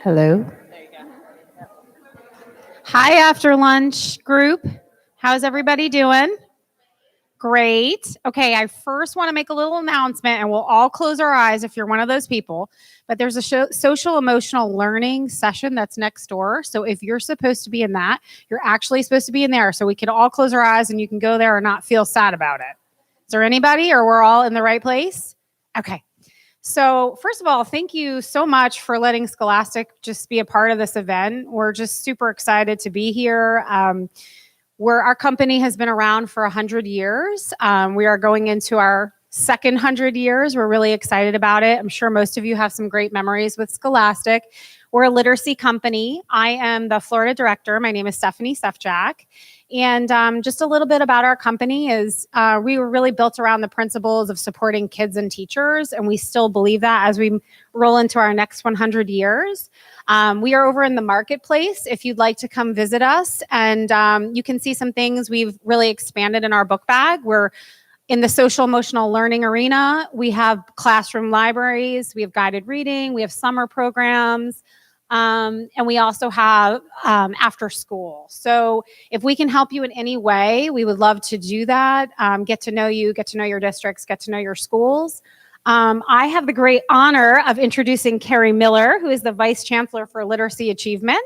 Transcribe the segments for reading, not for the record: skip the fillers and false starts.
Hello. Hi, after lunch group. How's everybody doing? Great. Okay, I first want to make a little announcement and we'll all close our eyes if you're one of those people. But there's a social emotional learning session that's next door. So if you're supposed to be in that, you're actually supposed to be in there. So we can all close our eyes and you can go there and not feel sad about it. Is there anybody or we're all in the right place? Okay. So, first of all, thank you so much for letting Scholastic just be a part of this event. We're just super excited to be here. Our company has been around for 100 years. We are going into our second 100 years. We're really excited about it. I'm sure most of you have some great memories with Scholastic. We're a literacy company. I am the Florida director. My name is Stephanie Sefjack. And just a little bit about our company is we were really built around the principles of supporting kids and teachers, and we still believe that as we roll into our next 100 years. We are over in the marketplace if you'd like to come visit us, and you can see some things we've really expanded in our book bag. We're in the social emotional learning arena. We have classroom libraries, we have guided reading, we have summer programs, and we also have after school. So if we can help you in any way, we would love to do that. Get to know you, get to know your districts, get to know your schools. I have the great honor of introducing Carrie Miller, who is the Vice Chancellor for Literacy Achievement,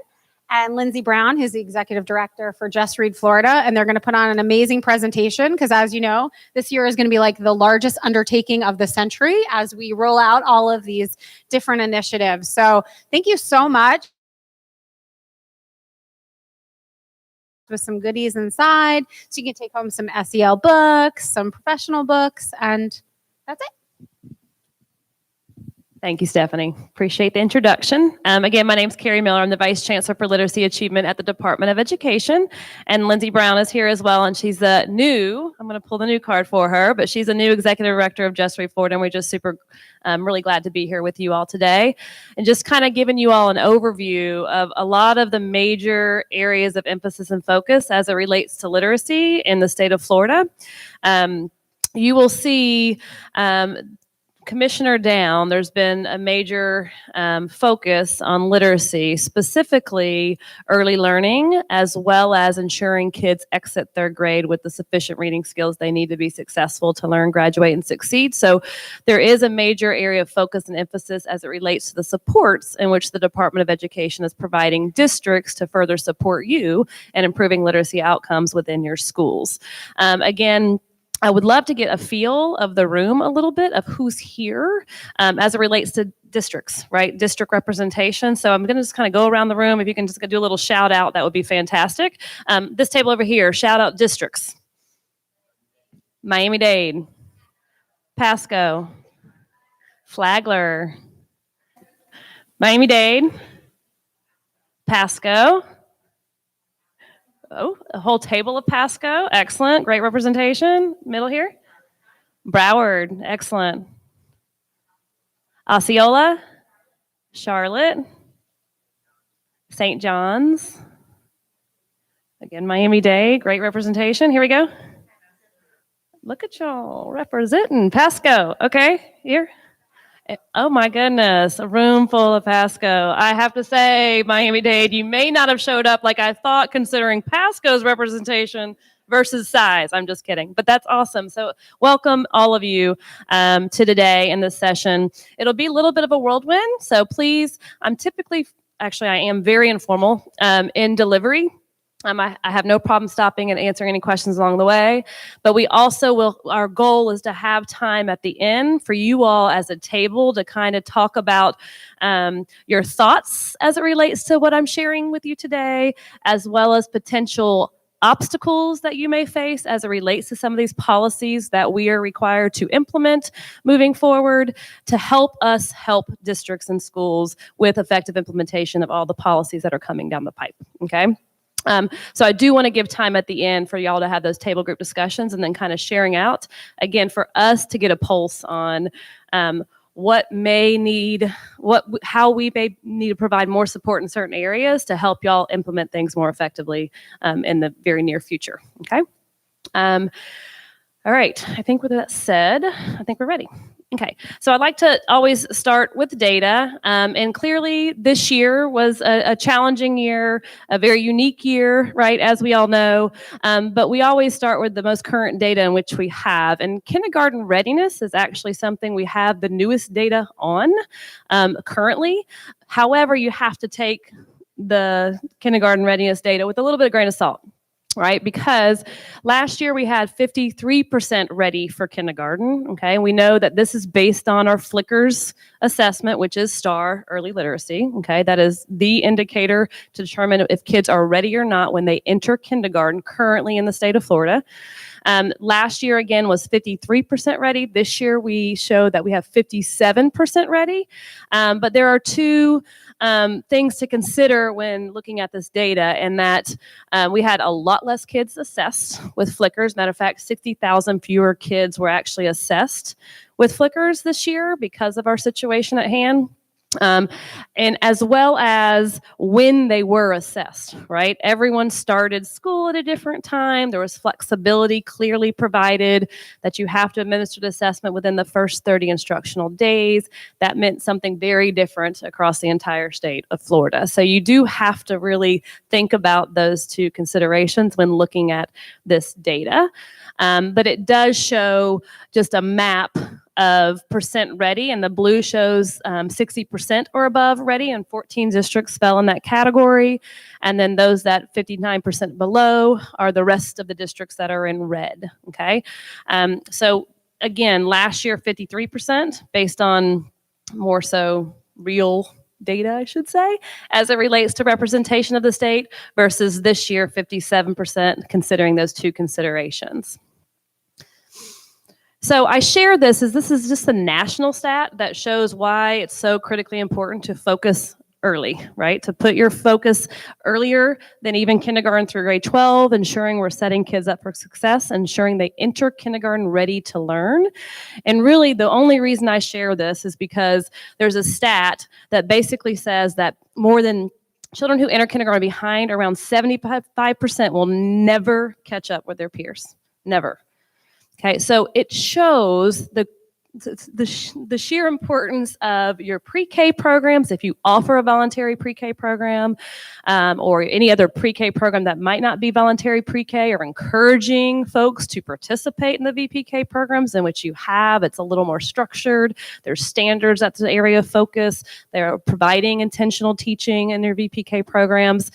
and Lindsay Brown, who's the Executive Director for Just Read Florida. And they're going to put on an amazing presentation because, as you know, this year is going to be like the largest undertaking of the century as we roll out all of these different initiatives. So thank you so much. With some goodies inside. So you can take home some SEL books, some professional books, and that's it. Thank you, Stephanie. Appreciate the introduction. Again, my name's Carrie Miller. I'm the Vice Chancellor for Literacy Achievement at the Department of Education. And Lindsay Brown is here as well. And she's a new, I'm going to pull the new card for her, but she's a new Executive Director of Just Read Florida. And we're just really glad to be here with you all today. And just kind of giving you all an overview of a lot of the major areas of emphasis and focus as it relates to literacy in the state of Florida. You will see Commissioner down, there's been a major focus on literacy, specifically early learning, as well as ensuring kids exit third grade with the sufficient reading skills they need to be successful to learn, graduate, and succeed. So there is a major area of focus and emphasis as it relates to the supports in which the Department of Education is providing districts to further support you in improving literacy outcomes within your schools. Again, I would love to get a feel of the room a little bit of who's here as it relates to districts, right? District representation. So I'm going to just kind of go around the room. If you can just do a little shout out, that would be fantastic. This table over here, shout out districts. Miami-Dade, Pasco, Flagler, Miami-Dade, Pasco. Oh, a whole table of Pasco. Excellent. Great representation. Middle here. Broward. Excellent. Osceola. Charlotte. St. John's. Again, Miami-Dade. Great representation. Here we go. Look at y'all representing Pasco. Okay, here. Oh my goodness, a room full of Pasco. I have to say, Miami-Dade, you may not have showed up like I thought considering Pasco's representation versus size. I'm just kidding, but that's awesome. So welcome all of you to today in this session. It'll be a little bit of a whirlwind, so please, I am very informal in delivery. I have no problem stopping and answering any questions along the way, but we also our goal is to have time at the end for you all as a table to kind of talk about your thoughts as it relates to what I'm sharing with you today, as well as potential obstacles that you may face as it relates to some of these policies that we are required to implement moving forward to help us help districts and schools with effective implementation of all the policies that are coming down the pipe, okay? So I do want to give time at the end for y'all to have those table group discussions and then kind of sharing out, again, for us to get a pulse on how we may need to provide more support in certain areas to help y'all implement things more effectively in the very near future, okay? All right, I think with that said, I think we're ready. Okay, so I'd like to always start with data, and clearly this year was a challenging year, a very unique year, right, as we all know, but we always start with the most current data in which we have, and kindergarten readiness is actually something we have the newest data on currently. However, you have to take the kindergarten readiness data with a little bit of grain of salt. Right? Because last year we had 53% ready for kindergarten. Okay. We know that this is based on our Flickers assessment, which is STAR early literacy. Okay. That is the indicator to determine if kids are ready or not when they enter kindergarten currently in the state of Florida. Last year, again, was 53% ready. This year, we show that we have 57% ready. But there are two things to consider when looking at this data, and that we had a lot less kids assessed with Flickers. Matter of fact, 60,000 fewer kids were actually assessed with Flickers this year because of our situation at hand. And as well as when they were assessed, right? Everyone started school at a different time. There was flexibility clearly provided that you have to administer the assessment within the first 30 instructional days. That meant something very different across the entire state of Florida. So you do have to really think about those two considerations when looking at this data. But it does show just a map of percent ready, and the blue shows 60% or above ready, and 14 districts fell in that category. And then those that 59% below are the rest of the districts that are in red. Okay. So again, last year, 53% based on more so real data, I should say, as it relates to representation of the state, versus this year, 57%, considering those two considerations. So I share this as this is just a national stat that shows why it's so critically important to focus early, right? To put your focus earlier than even kindergarten through grade 12, ensuring we're setting kids up for success, ensuring they enter kindergarten ready to learn. And really the only reason I share this is because there's a stat that basically says that more than children who enter kindergarten behind, around 75% will never catch up with their peers. Never. Okay, so it shows the sheer importance of your pre-K programs. If you offer a voluntary pre-K program or any other pre-K program that might not be voluntary pre-K, or encouraging folks to participate in the VPK programs in which you have, it's a little more structured. There's standards, that's the area of focus. They're providing intentional teaching in their VPK programs.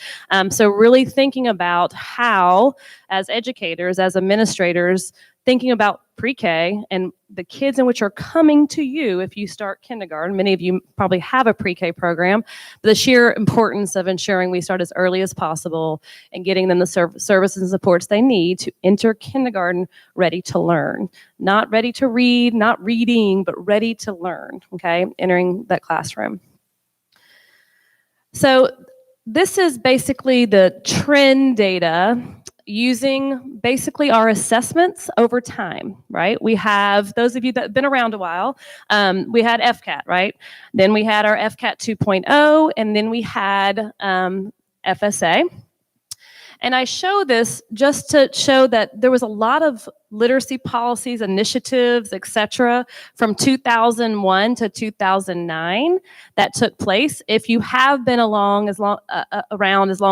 So really thinking about how, as educators, as administrators, thinking about pre-K and the kids in which are coming to you if you start kindergarten. Many of you probably have a pre-K program, but the sheer importance of ensuring we start as early as possible and getting them the services and supports they need to enter kindergarten ready to learn. Not ready to read, not reading, but ready to learn, okay, entering that classroom. So this is basically the trend data using basically our assessments over time, right? We have, those of you that have been around a while, we had FCAT, right? Then we had our FCAT 2.0, and then we had FSA. And I show this just to show that there was a lot of literacy policies, initiatives, etc., from 2001 to 2009 that took place. If you have been around as long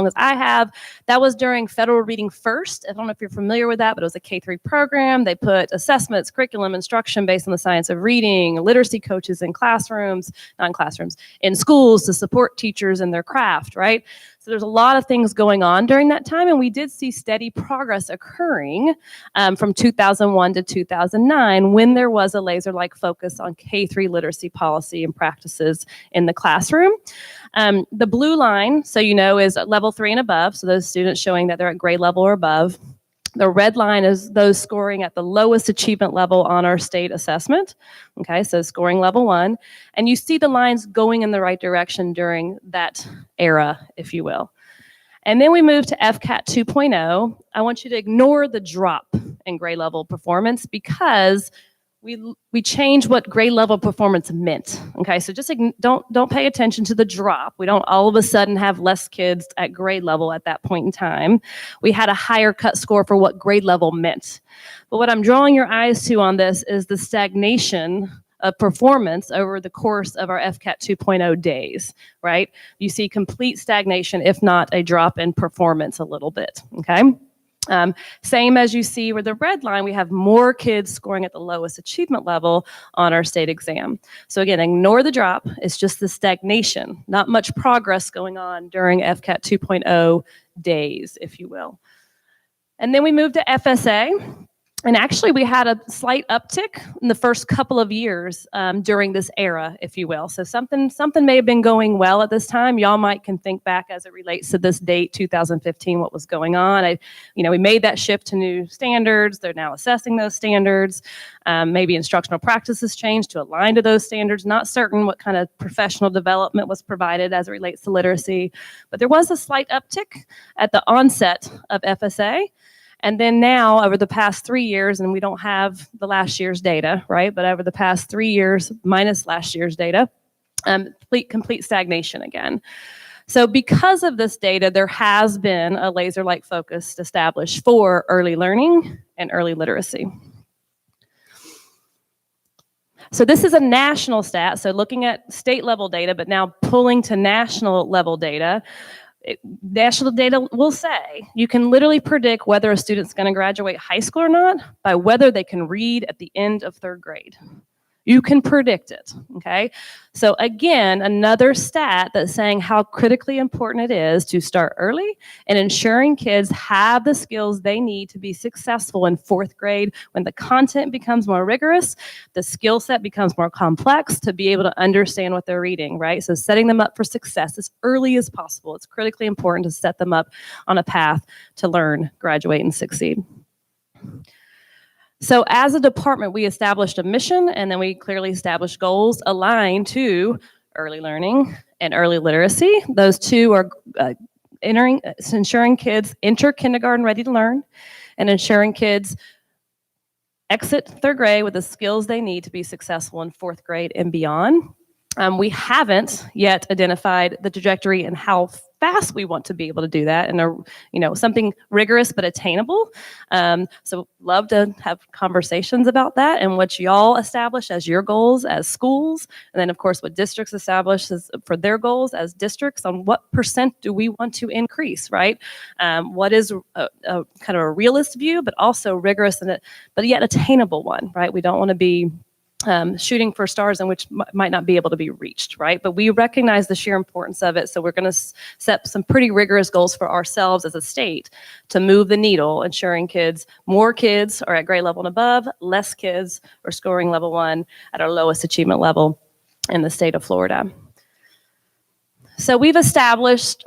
as I have, that was during Federal Reading First. I don't know if you're familiar with that, but it was a K-3 program. They put assessments, curriculum, instruction based on the science of reading, literacy coaches in classrooms, not in classrooms, in schools to support teachers in their craft, right? So there's a lot of things going on during that time, and we did see steady progress occurring from 2001 to 2009 when there was a laser-like focus on K-3 literacy policy and practices in the classroom. The blue line, so you know, is level 3 and above, so those students showing that they're at grade level or above. The red line is those scoring at the lowest achievement level on our state assessment. Okay, so scoring level 1. And you see the lines going in the right direction during that era, if you will. And then we move to FCAT 2.0. I want you to ignore the drop in grade level performance because we changed what grade level performance meant. Okay, so just don't pay attention to the drop. We don't all of a sudden have less kids at grade level at that point in time. We had a higher cut score for what grade level meant. But what I'm drawing your eyes to on this is the stagnation of performance over the course of our FCAT 2.0 days, right? You see complete stagnation, if not a drop in performance a little bit, okay? Same as you see with the red line, we have more kids scoring at the lowest achievement level on our state exam. So again, ignore the drop. It's just the stagnation, not much progress going on during FCAT 2.0 days, if you will. And then we moved to FSA. And actually, we had a slight uptick in the first couple of years during this era, if you will. So something may have been going well at this time. Y'all can think back as it relates to this date, 2015, what was going on. We made that shift to new standards. They're now assessing those standards. Maybe instructional practices changed to align to those standards. Not certain what kind of professional development was provided as it relates to literacy. But there was a slight uptick at the onset of FSA. And then now, over the past 3 years, and we don't have the last year's data, right? But over the past 3 years, minus last year's data, complete stagnation again. So because of this data, there has been a laser-like focus established for early learning and early literacy. So this is a national stat, so looking at state level data, but now pulling to national level data. National data will say you can literally predict whether a student's going to graduate high school or not by whether they can read at the end of 3rd grade. You can predict it, okay? So again, another stat that's saying how critically important it is to start early and ensuring kids have the skills they need to be successful in 4th grade when the content becomes more rigorous, the skill set becomes more complex to be able to understand what they're reading, right? So setting them up for success as early as possible. It's critically important to set them up on a path to learn, graduate, and succeed. So as a department, we established a mission, and then we clearly established goals aligned to early learning and early literacy. Those two are ensuring kids enter kindergarten ready to learn and ensuring kids exit 3rd grade with the skills they need to be successful in 4th grade and beyond. We haven't yet identified the trajectory and how fast we want to be able to do that, and something rigorous but attainable. So love to have conversations about that and what y'all establish as your goals as schools, and then of course what districts establish for their goals as districts on what % do we want to increase, right? What is a kind of a realist view, but also rigorous but yet attainable one, right? We don't want to be shooting for stars in which might not be able to be reached, right? But we recognize the sheer importance of it, so we're going to set some pretty rigorous goals for ourselves as a state to move the needle, ensuring more kids are at grade level and above, less kids are scoring level 1 at our lowest achievement level in the state of Florida. So we've established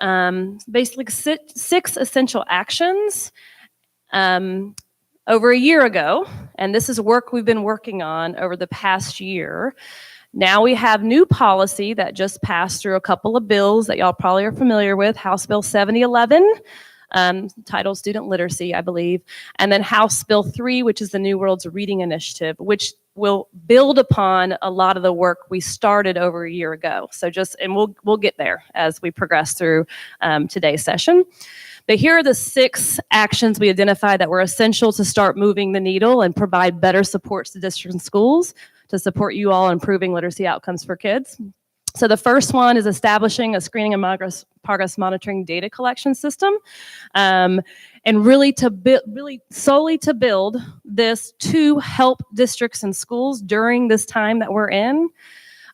basically 6 essential actions over a year ago, and this is work we've been working on over the past year. Now we have new policy that just passed through a couple of bills that y'all probably are familiar with, House Bill 7011, titled Student Literacy, I believe, and then House Bill 3, which is the New Worlds Reading Initiative, which will build upon a lot of the work we started over a year ago. So we'll get there as we progress through today's session. But here are the 6 actions we identified that were essential to start moving the needle and provide better supports to districts and schools to support you all in improving literacy outcomes for kids. So the first one is establishing a screening and progress monitoring data collection system, and really solely to build this to help districts and schools during this time that we're in.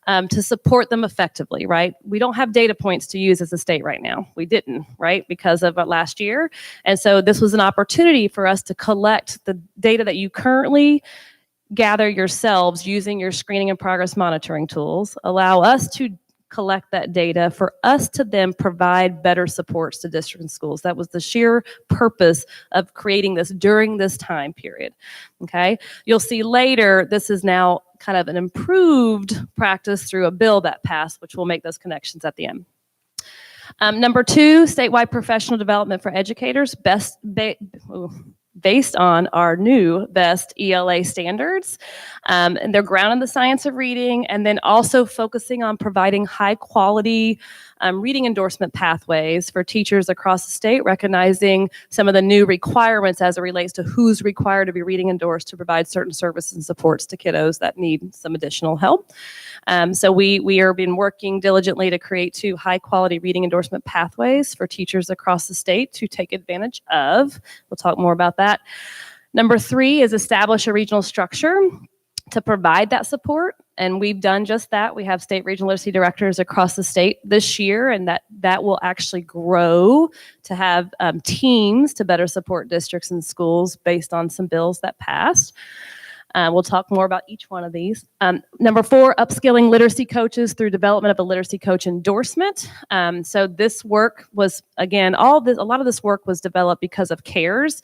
To support them effectively, right? We don't have data points to use as a state right now. We didn't, right? Because of last year. And so this was an opportunity for us to collect the data that you currently gather yourselves using your screening and progress monitoring tools, allow us to collect that data for us to then provide better supports to districts and schools. That was the sheer purpose of creating this during this time period, okay? You'll see later, this is now kind of an improved practice through a bill that passed, which will make those connections at the end. Number 2, statewide professional development for educators, based on our new best ELA standards. And they're grounded in the science of reading, and then also focusing on providing high quality reading endorsement pathways for teachers across the state, recognizing some of the new requirements as it relates to who's required to be reading endorsed to provide certain services and supports to kiddos that need some additional help. So we are been working diligently to create 2 high quality reading endorsement pathways for teachers across the state to take advantage of. We'll talk more about that. Number 3 is establish a regional structure to provide that support. And we've done just that. We have state regional literacy directors across the state this year, and that will actually grow to have teams to better support districts and schools based on some bills that passed. We'll talk more about each one of these. Number 4, upskilling literacy coaches through development of a literacy coach endorsement. So this work was, again, a lot of this work was developed because of CARES.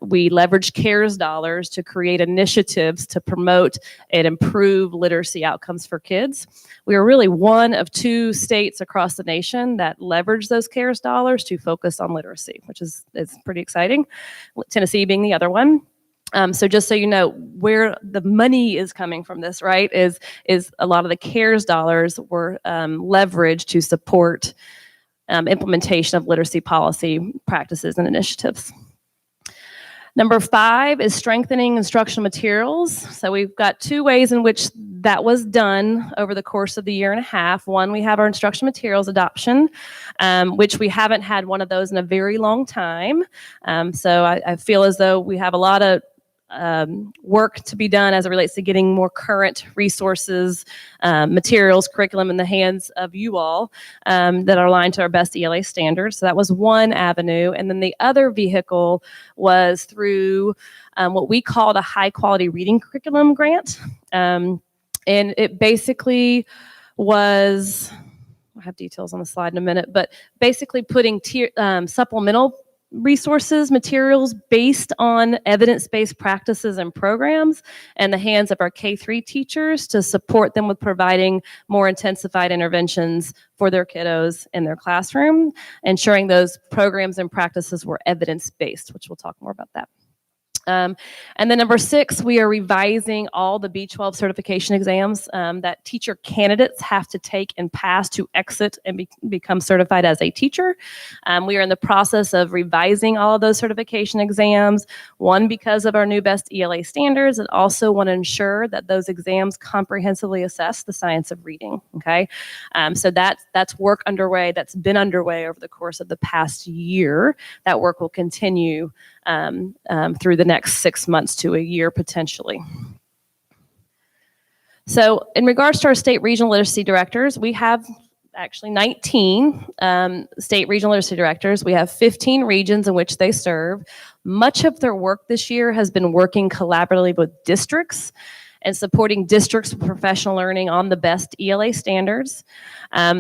We leveraged CARES dollars to create initiatives to promote and improve literacy outcomes for kids. We are really one of 2 states across the nation that leveraged those CARES dollars to focus on literacy, which is pretty exciting. Tennessee being the other one. So just so you know where the money is coming from this, right, is a lot of the CARES dollars were leveraged to support implementation of literacy policy practices and initiatives. Number 5 is strengthening instructional materials. So we've got 2 ways in which that was done over the course of the year and a half. One, we have our instructional materials adoption, which we haven't had one of those in a very long time. So I feel as though we have a lot of work to be done as it relates to getting more current resources, materials, curriculum in the hands of you all that are aligned to our best ELA standards. So that was one avenue. And then the other vehicle was through what we called a high quality reading curriculum grant. And it basically was, I'll have details on the slide in a minute, but basically putting supplemental resources, materials based on evidence-based practices and programs in the hands of our K-3 teachers to support them with providing more intensified interventions for their kiddos in their classroom, ensuring those programs and practices were evidence-based, which we'll talk more about that. And then number 6, we are revising all the B12 certification exams that teacher candidates have to take and pass to exit and become certified as a teacher. We are in the process of revising all of those certification exams, one, because of our new best ELA standards, and also want to ensure that those exams comprehensively assess the science of reading, okay? So that's work underway, that's been underway over the course of the past year. That work will continue through the next 6 months to a year potentially. So in regards to our state regional literacy directors, we have actually 19 state regional literacy directors. We have 15 regions in which they serve. Much of their work this year has been working collaboratively with districts and supporting districts with professional learning on the best ELA standards.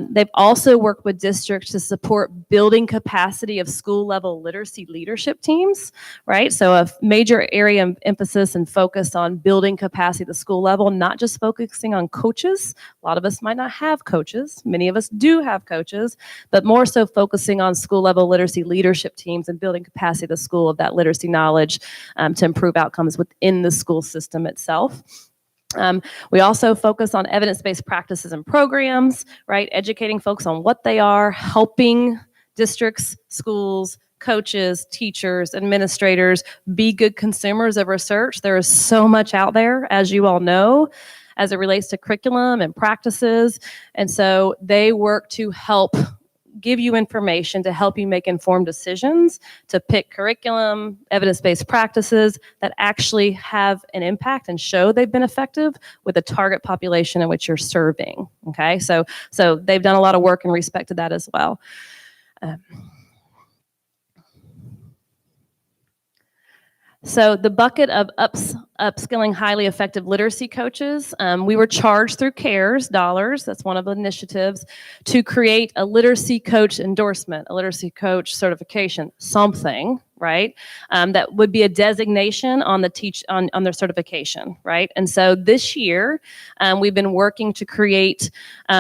They've also worked with districts to support building capacity of school level literacy leadership teams, right? So a major area of emphasis and focus on building capacity at the school level, not just focusing on coaches. A lot of us might not have coaches. Many of us do have coaches, but more so focusing on school level literacy leadership teams and building capacity at the school of that literacy knowledge to improve outcomes within the school system itself. We also focus on evidence-based practices and programs, right? Educating folks on what they are, helping districts, schools, coaches, teachers, administrators be good consumers of research. There is so much out there, as you all know, as it relates to curriculum and practices. And so they work to help give you information to help you make informed decisions to pick curriculum, evidence-based practices that actually have an impact and show they've been effective with the target population in which you're serving, okay? So they've done a lot of work in respect to that as well. So the bucket of upskilling highly effective literacy coaches, we were charged through CARES dollars, that's one of the initiatives, to create a literacy coach endorsement, a literacy coach certification, something, right? That would be a designation on the on their certification, right? And so this year, we've been working to create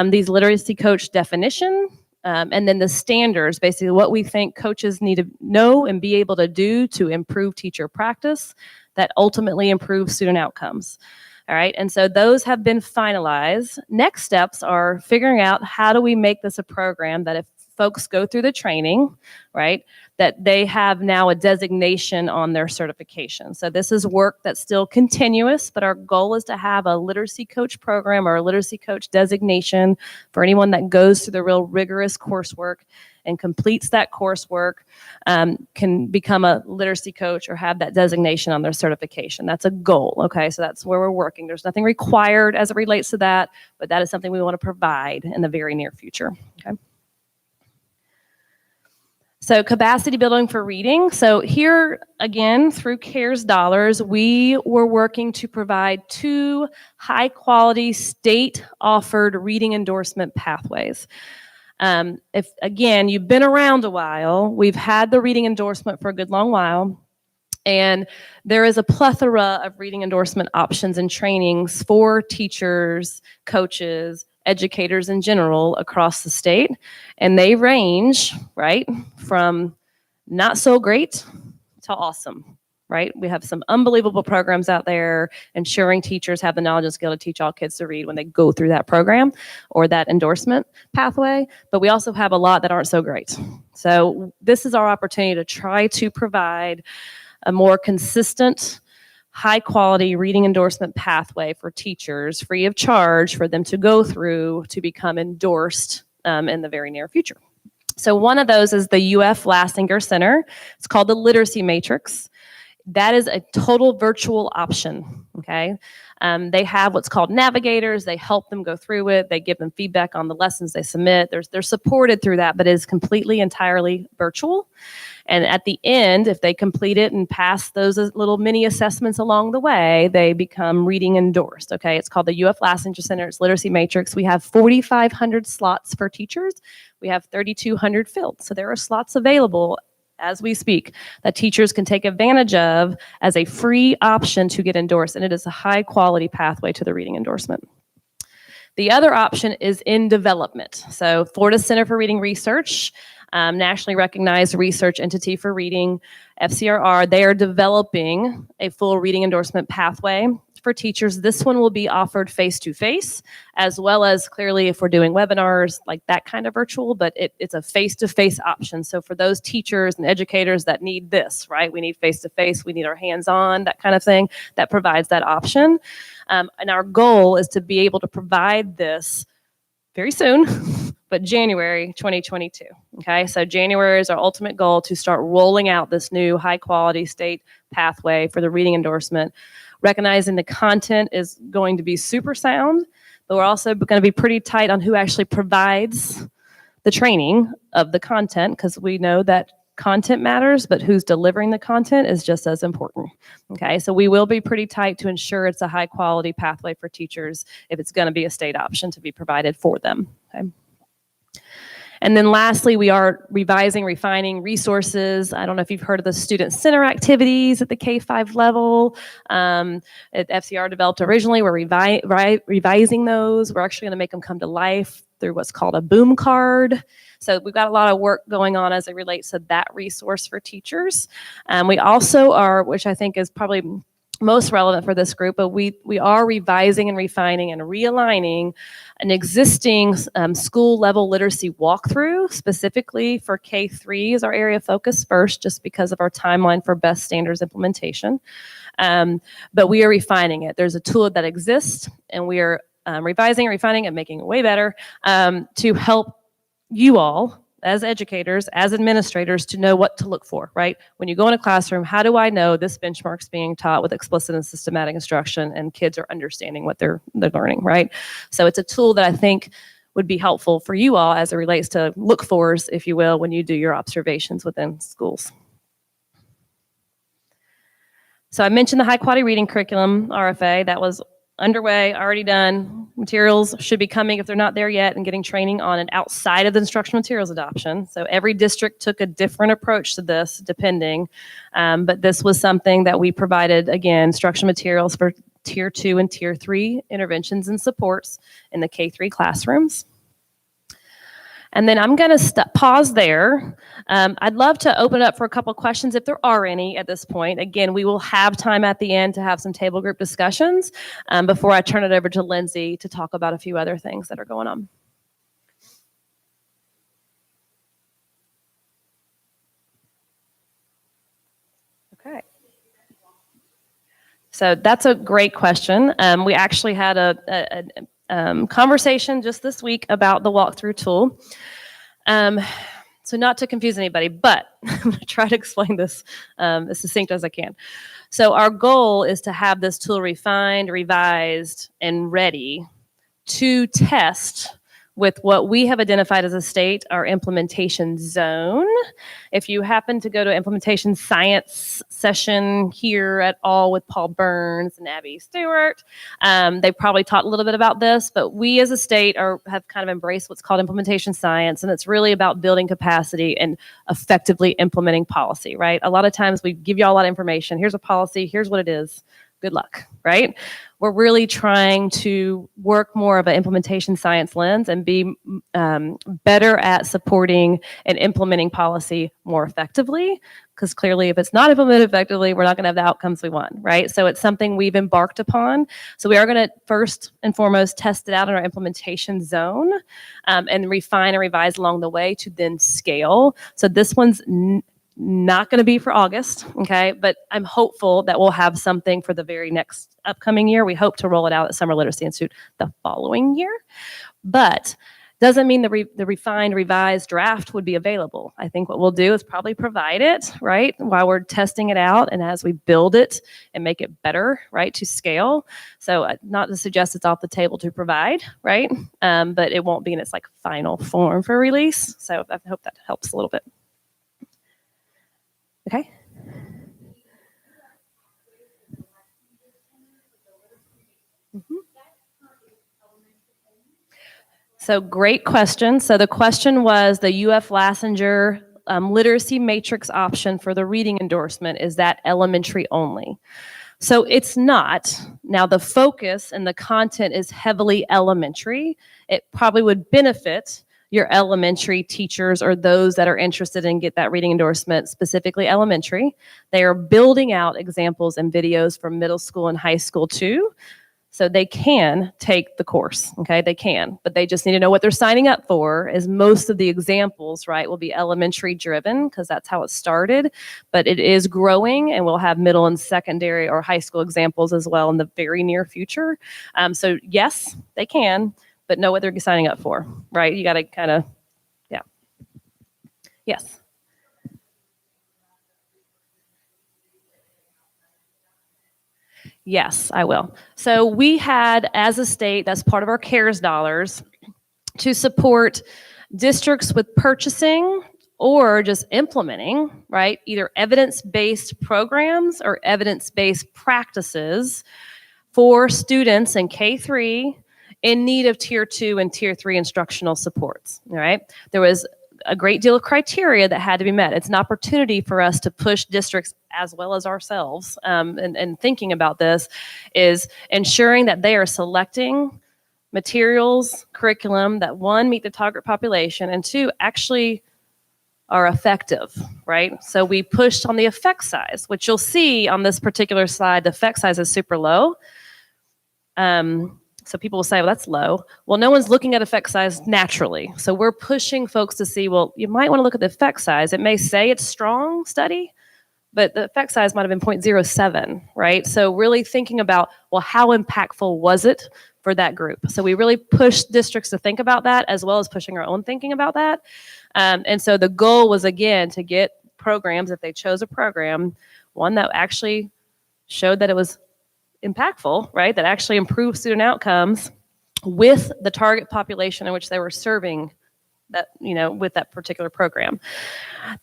these literacy coach definition And then the standards, basically what we think coaches need to know and be able to do to improve teacher practice that ultimately improve student outcomes. All right, and so those have been finalized. Next steps are figuring out how do we make this a program that if folks go through the training, right, that they have now a designation on their certification. So this is work that's still continuous, but our goal is to have a literacy coach program or a literacy coach designation for anyone that goes through the real rigorous coursework and completes that coursework, can become a literacy coach or have that designation on their certification. That's a goal, okay? So that's where we're working. There's nothing required as it relates to that, but that is something we want to provide in the very near future, okay? So capacity building for reading. So here, again, through CARES dollars, we were working to provide 2 high-quality state-offered reading endorsement pathways. If, again, you've been around a while, we've had the reading endorsement for a good long while, and there is a plethora of reading endorsement options and trainings for teachers, coaches, educators in general across the state, and they range, right, from not so great to awesome, right? We have some unbelievable programs out there ensuring teachers have the knowledge and skill to teach all kids to read when they go through that program or that endorsement pathway, but we also have a lot that aren't so great. So this is our opportunity to try to provide a more consistent, high-quality reading endorsement pathway for teachers, free of charge, for them to go through to become endorsed in the very near future. So one of those is the UF Lastinger Center. It's called the Literacy Matrix. That is a total virtual option, okay? They have what's called navigators. They help them go through it. They give them feedback on the lessons they submit. They're supported through that, but it is completely, entirely virtual. And at the end, if they complete it and pass those little mini assessments along the way, they become reading endorsed, okay? It's called the UF Lastinger Center. It's Literacy Matrix. We have 4,500 slots for teachers. We have 3,200 filled. So there are slots available as we speak that teachers can take advantage of as a free option to get endorsed. And it is a high quality pathway to the reading endorsement. The other option is in development. So Florida Center for Reading Research, nationally recognized research entity for reading, FCRR, they are developing a full reading endorsement pathway for teachers. This one will be offered face-to-face, as well as clearly if we're doing webinars, like that kind of virtual, but it's a face-to-face option. So for those teachers and educators that need this, right? We need face-to-face, we need our hands-on, that kind of thing, that provides that option. And our goal is to be able to provide this very soon, but January 2022, okay? So January is our ultimate goal to start rolling out this new high-quality state pathway for the reading endorsement, recognizing the content is going to be super sound, but we're also going to be pretty tight on who actually provides the training of the content, because we know that content matters, but who's delivering the content is just as important, okay? So we will be pretty tight to ensure it's a high-quality pathway for teachers if it's going to be a state option to be provided for them, okay? And then lastly, we are revising, refining resources. I don't know if you've heard of the student center activities at the K-5 level. At FCR developed originally. We're revising those. We're actually going to make them come to life through what's called a boom card. So we've got a lot of work going on as it relates to that resource for teachers. We also are, which I think is probably most relevant for this group, but we are revising and refining and realigning an existing school level literacy walkthrough specifically for K3 is our area of focus first, just because of our timeline for best standards implementation. But we are refining it. There's a tool that exists, and we are revising, refining, and making it way better to help you all as educators, as administrators, to know what to look for, right? When you go in a classroom, how do I know this benchmark's being taught with explicit and systematic instruction and kids are understanding what they're learning, right? So it's a tool that I think would be helpful for you all as it relates to look-fors, if you will, when you do your observations within schools. So I mentioned the high-quality reading curriculum, RFA, that was underway, already done. Materials should be coming if they're not there yet, and getting training on it outside of the instructional materials adoption. So every district took a different approach to this depending, but this was something that we provided, again, instructional materials for Tier 2 and Tier 3 interventions and supports in the K3 classrooms. And then I'm going to pause there. I'd love to open it up for a couple of questions if there are any at this point. Again, we will have time at the end to have some table group discussions before I turn it over to Lindsay to talk about a few other things that are going on. Okay. So that's a great question. We actually had a conversation just this week about the walkthrough tool. So not to confuse anybody, but I'm going to try to explain this as succinct as I can. So our goal is to have this tool refined, revised, and ready to test with what we have identified as a state, our implementation zone. If you happen to go to implementation science session here at all with Paul Burns and Abby Stewart, they probably taught a little bit about this, but we as a state have kind of embraced what's called implementation science, and it's really about building capacity and effectively implementing policy, right? A lot of times we give you all a lot of information. Here's a policy, here's what it is. Good luck, right? We're really trying to work more of an implementation science lens and be better at supporting and implementing policy more effectively, because clearly if it's not implemented effectively, we're not going to have the outcomes we want, right? So it's something we've embarked upon. So we are going to first and foremost test it out in our implementation zone and refine and revise along the way to then scale. So this one's not going to be for August, okay? But I'm hopeful that we'll have something for the very next upcoming year. We hope to roll it out at Summer Literacy Institute the following year, but doesn't mean the refined, revised draft would be available. I think what we'll do is probably provide it, right, while we're testing it out and as we build it and make it better, right, to scale. So not to suggest it's off the table to provide, right, but it won't be in its like final form for release. So I hope that helps a little bit. Okay. Mm-hmm. So great question. So the question was the UF Lassinger literacy matrix option for the reading endorsement, is that elementary only? So it's not. Now the focus and the content is heavily elementary. It probably would benefit your elementary teachers or those that are interested in get that reading endorsement, specifically elementary. They are building out examples and videos for middle school and high school too. So they can take the course, okay? They can, but they just need to know what they're signing up for, as most of the examples, right, will be elementary driven because that's how it started, but it is growing and we'll have middle and secondary or high school examples as well in the very near future. So yes, they can, but know what they're signing up for, right? You got to kind of, yeah. Yes. Yes, I will. So we had, as a state, that's part of our CARES dollars, to support districts with purchasing or just implementing, right, either evidence-based programs or evidence-based practices for students in K-3 in need of Tier 2 and Tier 3 instructional supports, all right? There was a great deal of criteria that had to be met. It's an opportunity for us to push districts as well as ourselves, and thinking about this is ensuring that they are selecting materials, curriculum that, one, meet the target population, and two, actually are effective, right? So we pushed on the effect size, which you'll see on this particular slide. The effect size is super low. So people will say, well, that's low. Well, no one's looking at effect size naturally. So we're pushing folks to see, well, you might want to look at the effect size. It may say it's strong study, but the effect size might have been 0.07, right? So really thinking about, well, how impactful was it for that group? So we really pushed districts to think about that, as well as pushing our own thinking about that. And so the goal was, again, to get programs, if they chose a program, one that actually showed that it was impactful, right, that actually improved student outcomes with the target population in which they were serving, that, you know, with that particular program.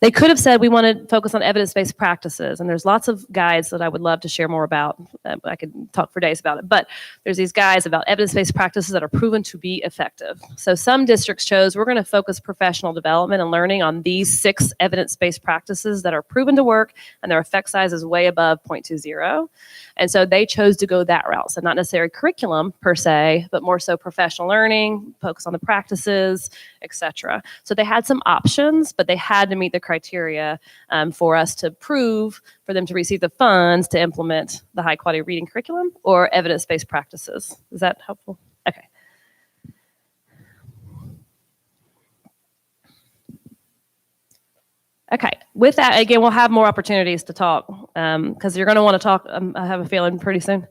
They could have said we want to focus on evidence-based practices, and there's lots of guides that I would love to share more about. I could talk for days about it, but there's these guides about evidence-based practices that are proven to be effective. So some districts chose, we're going to focus professional development and learning on these 6 evidence-based practices that are proven to work, and their effect size is way above 0.20. And so they chose to go that route. So not necessarily curriculum per se, but more so professional learning, focus on the practices, etc. etc. So they had some options, but they had to meet the criteria for us to prove for them to receive the funds to implement the high quality reading curriculum or evidence-based practices. Is that helpful? Okay. Okay, with that, again, we'll have more opportunities to talk because you're going to want to talk, I have a feeling, pretty soon.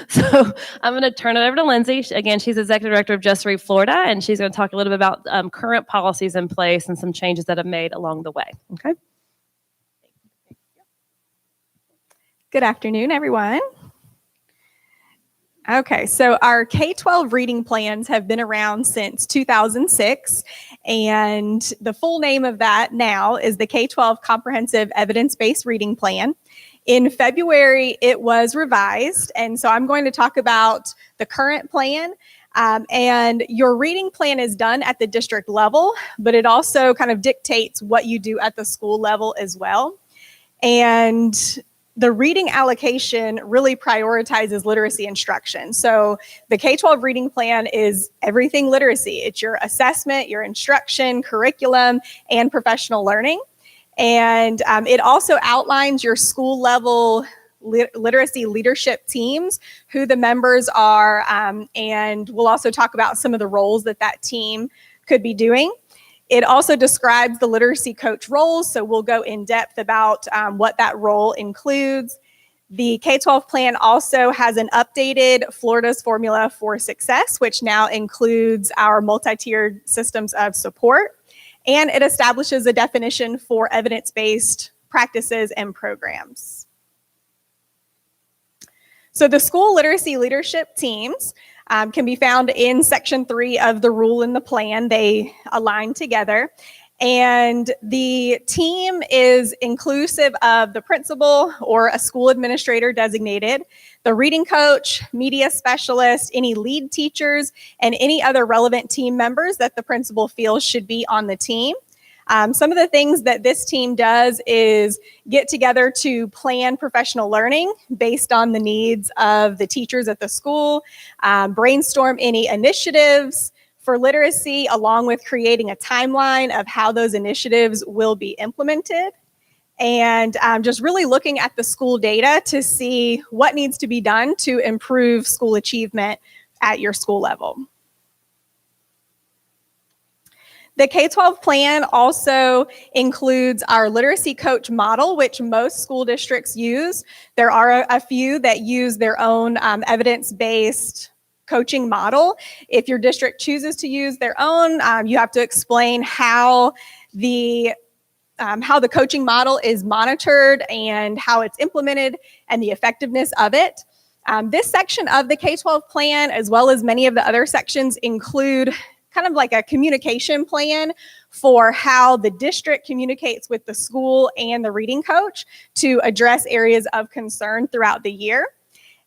So I'm going to turn it over to Lindsay. Again, she's Executive Director of Just Read Florida, and she's going to talk a little bit about current policies in place and some changes that have made along the way. Okay. Good afternoon, everyone. Okay, so our K12 reading plans have been around since 2006, and the full name of that now is the K12 Comprehensive Evidence-Based Reading Plan. In February, it was revised, and so I'm going to talk about the current plan. And your reading plan is done at the district level, but it also kind of dictates what you do at the school level as well. And the reading allocation really prioritizes literacy instruction. So the K12 reading plan is everything literacy. It's your assessment, your instruction, curriculum, and professional learning. And it also outlines your school level literacy leadership teams, who the members are, and we'll also talk about some of the roles that that team could be doing. It also describes the literacy coach roles, so we'll go in depth about what that role includes. The K12 plan also has an updated Florida's Formula for Success, which now includes our multi-tiered systems of support, and it establishes a definition for evidence-based practices and programs. So the school literacy leadership teams can be found in Section 3 of the rule in the plan. They align together. And the team is inclusive of the principal or a school administrator designated, the reading coach, media specialist, any lead teachers, and any other relevant team members that the principal feels should be on the team. Some of the things that this team does is get together to plan professional learning based on the needs of the teachers at the school, brainstorm any initiatives for literacy, along with creating a timeline of how those initiatives will be implemented. And just really looking at the school data to see what needs to be done to improve school achievement at your school level. The K12 plan also includes our literacy coach model, which most school districts use. There are a few that use their own evidence-based coaching model. If your district chooses to use their own, you have to explain how the coaching model is monitored and how it's implemented and the effectiveness of it. This section of the K12 plan, as well as many of the other sections, include kind of like a communication plan for how the district communicates with the school and the reading coach to address areas of concern throughout the year.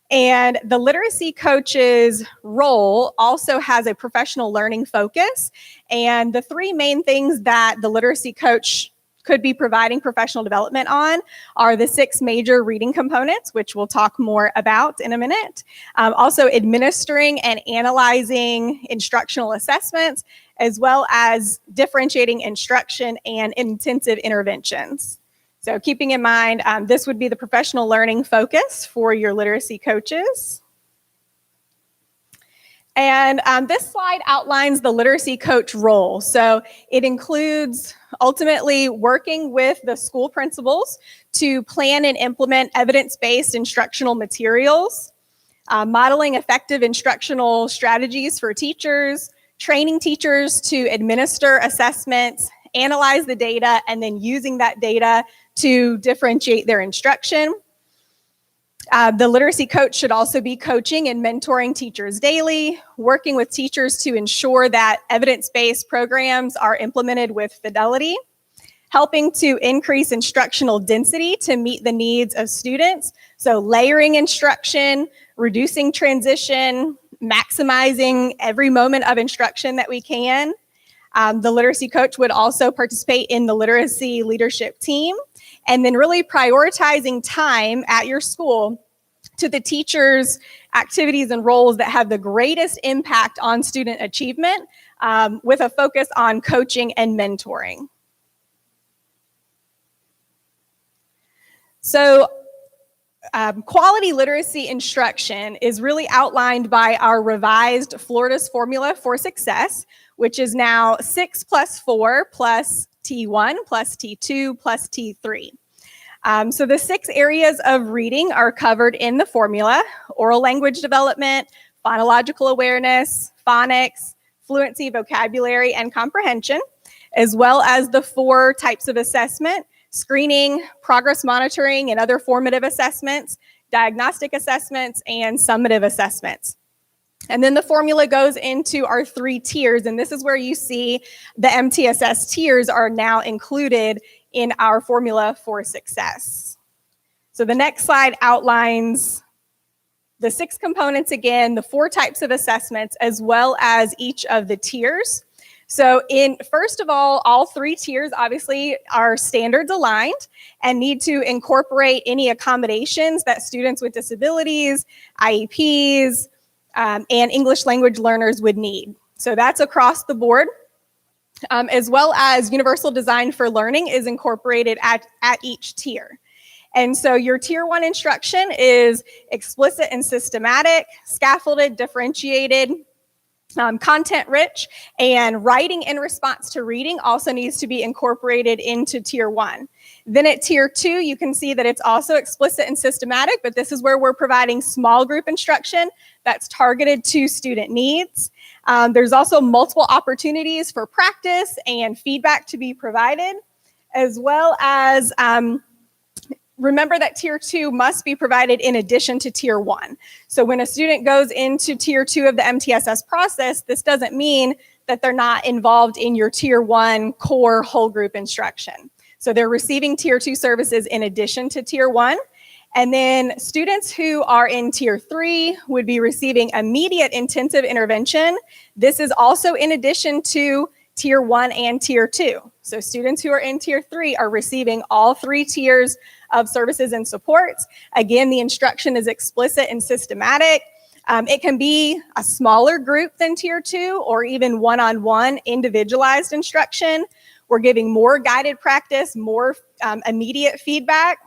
And the literacy coach's role also has a professional learning focus. And the three main things that the literacy coach could be providing professional development on are the 6 major reading components, which we'll talk more about in a minute. Also administering and analyzing instructional assessments, as well as differentiating instruction and intensive interventions. So keeping in mind, this would be the professional learning focus for your literacy coaches. And this slide outlines the literacy coach role. So it includes ultimately working with the school principals to plan and implement evidence-based instructional materials, modeling effective instructional strategies for teachers, training teachers to administer assessments, analyze the data, and then using that data to differentiate their instruction. The literacy coach should also be coaching and mentoring teachers daily, working with teachers to ensure that evidence-based programs are implemented with fidelity, helping to increase instructional density to meet the needs of students. So layering instruction, reducing transition, maximizing every moment of instruction that we can. The literacy coach would also participate in the literacy leadership team, and then really prioritizing time at your school to the teachers' activities and roles that have the greatest impact on student achievement, with a focus on coaching and mentoring. So quality literacy instruction is really outlined by our revised Florida's Formula for Success, which is now 6 plus 4 plus T1 plus T2 plus T3. So the 6 areas of reading are covered in the formula: oral language development, phonological awareness, phonics, fluency, vocabulary, and comprehension, as well as the 4 types of assessment: screening, progress monitoring, and other formative assessments, diagnostic assessments, and summative assessments. And then the formula goes into our 3 tiers, and this is where you see the MTSS tiers are now included in our formula for success. So the next slide outlines the 6 components again, the 4 types of assessments, as well as each of the tiers. So first of all 3 tiers obviously are standards aligned and need to incorporate any accommodations that students with disabilities, IEPs, and English language learners would need. So that's across the board, as well as universal design for learning is incorporated at each tier. And so your tier 1 instruction is explicit and systematic, scaffolded, differentiated, content rich, and writing in response to reading also needs to be incorporated into tier 1. Then at tier 2, you can see that it's also explicit and systematic, but this is where we're providing small group instruction that's targeted to student needs. There's also multiple opportunities for practice and feedback to be provided, as well as remember that tier 2 must be provided in addition to tier 1. So when a student goes into tier 2 of the MTSS process, this doesn't mean that they're not involved in your tier 1 core whole group instruction. So they're receiving tier 2 services in addition to tier 1. And then students who are in tier 3 would be receiving immediate intensive intervention. This is also in addition to tier 1 and tier 2. So students who are in tier 3 are receiving all 3 tiers of services and supports. Again, the instruction is explicit and systematic. It can be a smaller group than tier 2 or even one-on-one individualized instruction. We're giving more guided practice, more immediate feedback,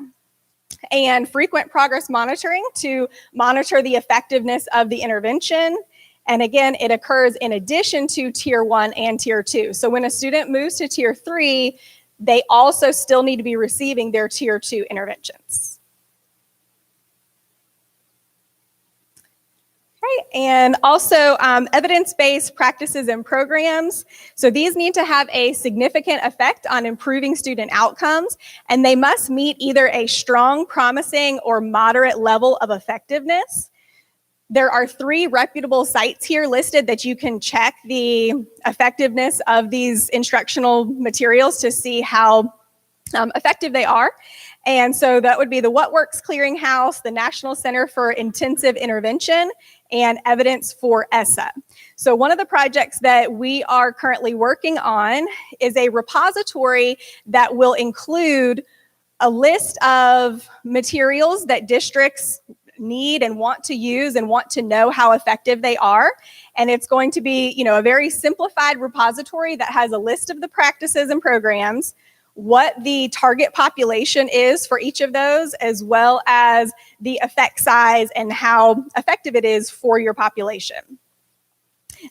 and frequent progress monitoring to monitor the effectiveness of the intervention. And again, it occurs in addition to tier 1 and tier 2. So when a student moves to tier 3, they also still need to be receiving their tier 2 interventions. Right, and also evidence-based practices and programs. So these need to have a significant effect on improving student outcomes, and they must meet either a strong, promising, or moderate level of effectiveness. There are 3 reputable sites here listed that you can check the effectiveness of these instructional materials to see how effective they are. And so that would be the What Works Clearinghouse, the National Center for Intensive Intervention, and Evidence for ESSA. So one of the projects that we are currently working on is a repository that will include a list of materials that districts need and want to use and want to know how effective they are. And it's going to be, a very simplified repository that has a list of the practices and programs, what the target population is for each of those, as well as the effect size and how effective it is for your population.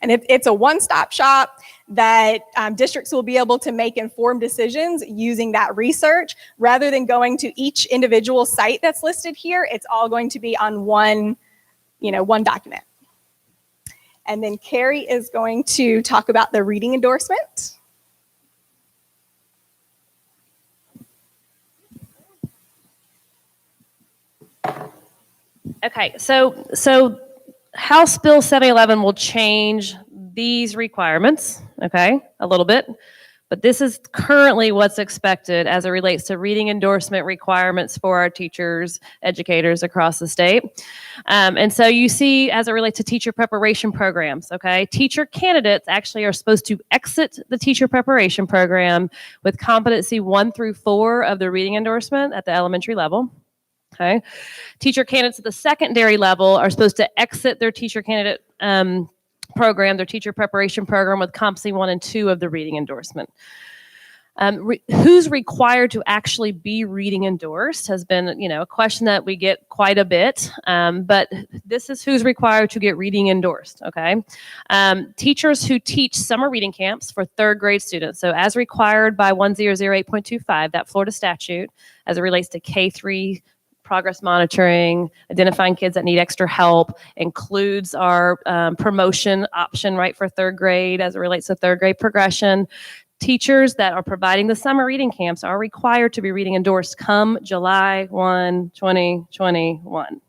And it's a one-stop shop that districts will be able to make informed decisions using that research rather than going to each individual site that's listed here. It's all going to be on one document. And then Carrie is going to talk about the reading endorsement. Okay, so House Bill 711 will change these requirements, okay, a little bit, but this is currently what's expected as it relates to reading endorsement requirements for our teachers, educators across the state. And so you see, as it relates to teacher preparation programs, okay, teacher candidates actually are supposed to exit the teacher preparation program with competency 1 through 4 of the reading endorsement at the elementary level. Okay. Teacher candidates at the secondary level are supposed to exit their teacher candidate program, their teacher preparation program, with competency 1 and 2 of the reading endorsement. Who's required to actually be reading endorsed has been, a question that we get quite a bit, but this is who's required to get reading endorsed, okay? Teachers who teach summer reading camps for third grade students. So as required by 1008.25, that Florida statute, as it relates to K3 progress monitoring, identifying kids that need extra help, includes our promotion option, right, for third grade as it relates to third grade progression. Teachers that are providing the summer reading camps are required to be reading endorsed come July 1, 2021.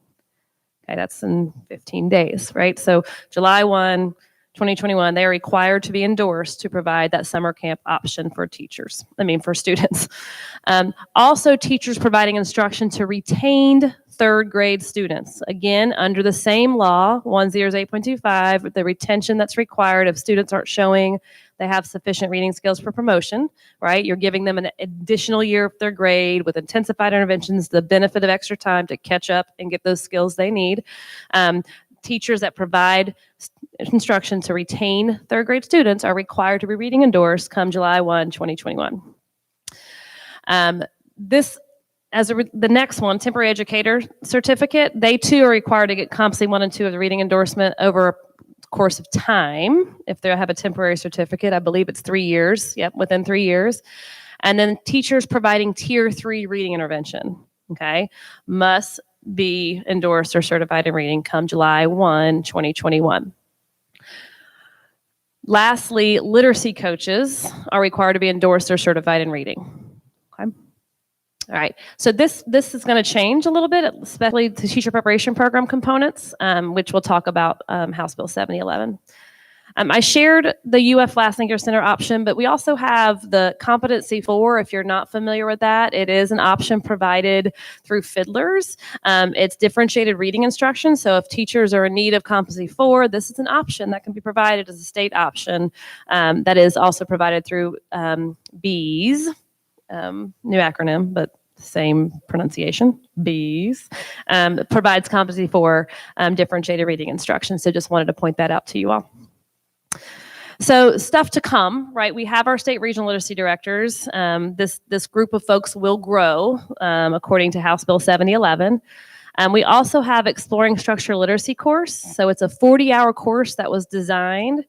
Okay, that's in 15 days, right? So July 1, 2021, they are required to be endorsed to provide that summer camp option for students. Also, teachers providing instruction to retained third grade students. Again, under the same law, 108.25, the retention that's required if students aren't showing they have sufficient reading skills for promotion, right? You're giving them an additional year of their grade with intensified interventions, the benefit of extra time to catch up and get those skills they need. Teachers that provide instruction to retain third grade students are required to be reading endorsed come July 1, 2021. The next one, temporary educator certificate, they too are required to get competency 1 and 2 of the reading endorsement over a course of time. If they have a temporary certificate, I believe it's 3 years. Yep, within 3 years. And then teachers providing tier 3 reading intervention, okay, must be endorsed or certified in reading come July 1, 2021. Lastly, literacy coaches are required to be endorsed or certified in reading. Okay. All right. So this is going to change a little bit, especially the teacher preparation program components, which we'll talk about House Bill 7011. I shared the UF Lassninger Center option, but we also have the Competency 4. If you're not familiar with that, it is an option provided through Fiddlers. It's differentiated reading instruction. So if teachers are in need of Competency 4, this is an option that can be provided as a state option that is also provided through BEES, new acronym, but same pronunciation, BEES, provides Competency 4 differentiated reading instruction. So just wanted to point that out to you all. So stuff to come, right? We have our state regional literacy directors. This group of folks will grow according to House Bill 7011. We also have Exploring Structured Literacy course. So it's a 40-hour course that was designed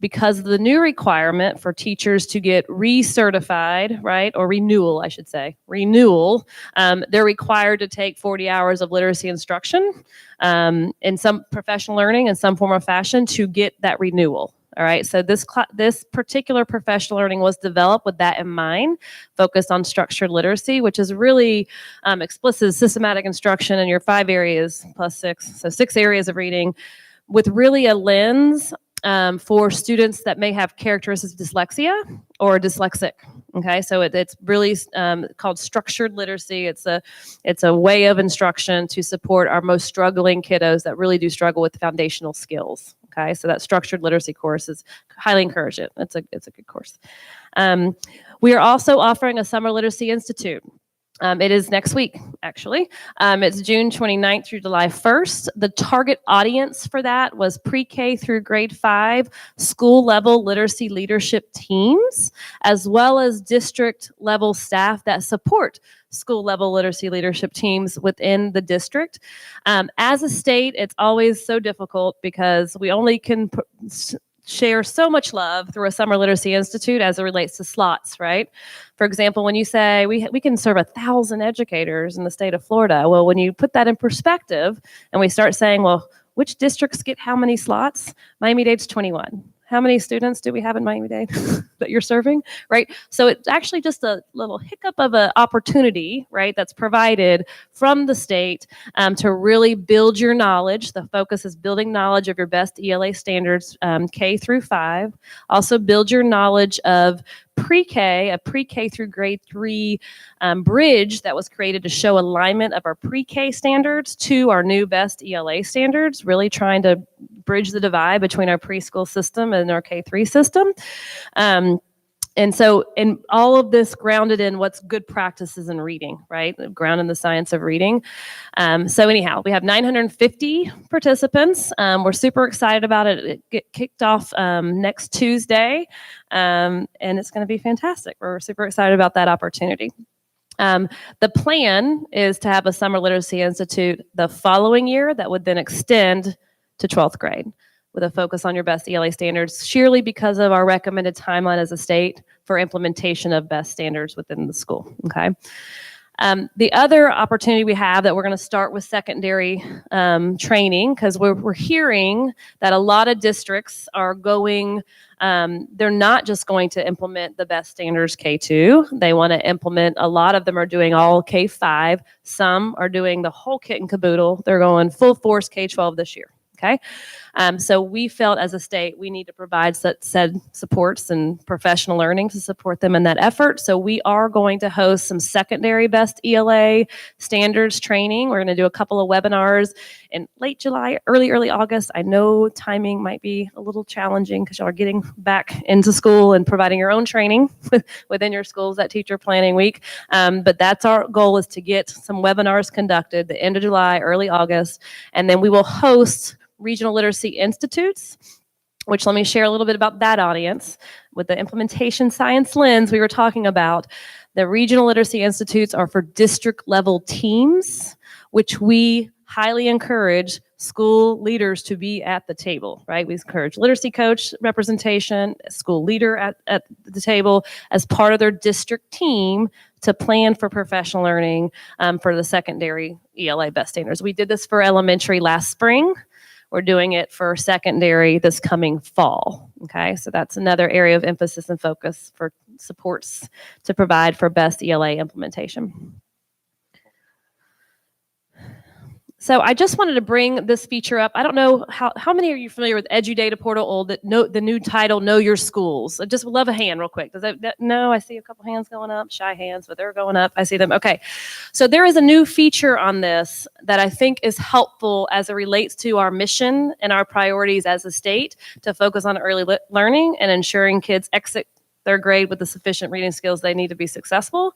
because of the new requirement for teachers to get recertified, right? Or renewal, I should say. Renewal. They're required to take 40 hours of literacy instruction in some professional learning in some form or fashion to get that renewal. All right, so this particular professional learning was developed with that in mind, focused on structured literacy, which is really explicit systematic instruction in your 5 areas plus 6, so 6 areas of reading, with really a lens for students that may have characteristics of dyslexia or dyslexic. Okay, so it's really called structured literacy. It's a way of instruction to support our most struggling kiddos that really do struggle with foundational skills. Okay, so that structured literacy course is highly encourage it. It's a good course. We are also offering a Summer Literacy Institute. It is next week, actually. It's June 29th through July 1st. The target audience for that was pre-K through grade 5 school-level literacy leadership teams, as well as district-level staff that support school-level literacy leadership teams within the district. As a state, it's always so difficult because we only can share so much love through a Summer Literacy Institute as it relates to slots, right? For example, when you say we can serve 1,000 educators in the state of Florida, well, when you put that in perspective and we start saying, well, which districts get how many slots? Miami-Dade's 21. How many students do we have in Miami-Dade that you're serving, right? So it's actually just a little hiccup of an opportunity, right, that's provided from the state to really build your knowledge. The focus is building knowledge of your best ELA standards, K through 5. Also build your knowledge of pre-K, a pre-K through grade 3 bridge that was created to show alignment of our pre-K standards to our new best ELA standards, really trying to bridge the divide between our preschool system and our K3 system. And so, in all of this grounded in what's good practices in reading, right? Grounded in the science of reading. So anyhow, we have 950 participants. We're super excited about it. It get kicked off next Tuesday, and it's going to be fantastic. We're super excited about that opportunity. The plan is to have a Summer Literacy Institute the following year that would then extend to 12th grade, with a focus on your best ELA standards, sheerly because of our recommended timeline as a state for implementation of best standards within the school, okay? The other opportunity we have that we're going to start with secondary training, because we're hearing that a lot of districts are going, they're not just going to implement the best standards K2. They want to implement, a lot of them are doing all K5. Some are doing the whole kit and caboodle. They're going full force K12 this year. Okay, so we felt as a state we need to provide said supports and professional learning to support them in that effort. So we are going to host some secondary best ELA standards training. We're going to do a couple of webinars in late July, early August. I know timing might be a little challenging because y'all are getting back into school and providing your own training within your schools that teacher planning week. But that's our goal, is to get some webinars conducted the end of July, early August, and then we will host regional literacy institutes, which, let me share a little bit about that audience. With the implementation science lens we were talking about, the regional literacy institutes are for district level teams, which we highly encourage school leaders to be at the table, right? We encourage literacy coach representation, school leader at the table as part of their district team to plan for professional learning for the secondary ELA best standards. We did this for elementary last spring. We're doing it for secondary this coming fall, okay? So that's another area of emphasis and focus for supports to provide for best ELA implementation. So I just wanted to bring this feature up. I don't know how many are you familiar with EduData Portal, or the new title, Know Your Schools? I just would love a hand real quick. Does that no, I see a couple hands going up, shy hands, but they're going up. I see them. Okay. So there is a new feature on this that I think is helpful as it relates to our mission and our priorities as a state to focus on early learning and ensuring kids exit third grade with the sufficient reading skills they need to be successful.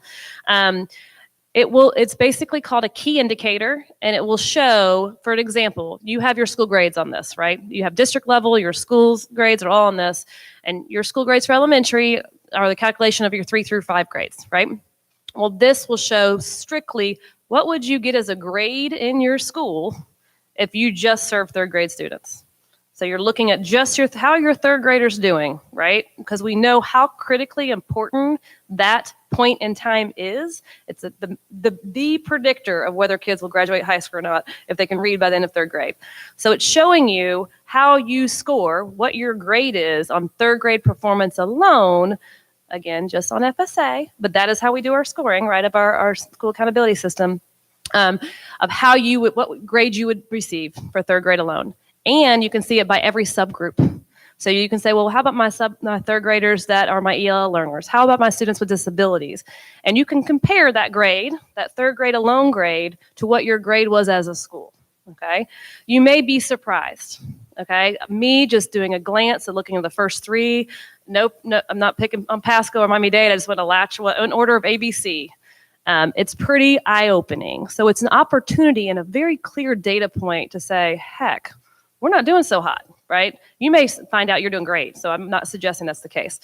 It's basically called a key indicator, and it will show, for an example, you have your school grades on this, right? You have district level, your school's grades are all on this, and your school grades for elementary are the calculation of your 3 through 5 grades, right? Well, this will show strictly what would you get as a grade in your school if you just serve third grade students. So you're looking at just how your third graders doing, right? Because we know how critically important that point in time is. It's the predictor of whether kids will graduate high school or not if they can read by the end of third grade. So it's showing you how you score, what your grade is on third grade performance alone, again, just on FSA, but that is how we do our scoring, right, of our school accountability system, of how what grade you would receive for third grade alone. And you can see it by every subgroup. So you can say, well, how about my third graders that are my ELL learners? How about my students with disabilities? And you can compare that grade, that third grade alone grade, to what your grade was as a school, okay? You may be surprised, okay? Me just doing a glance and looking at the first 3, nope, no, I'm not picking on Pasco or Miami-Dade. I just want to latch in order of ABC. It's pretty eye-opening. So it's an opportunity and a very clear data point to say, heck, we're not doing so hot, right? You may find out you're doing great, so I'm not suggesting that's the case.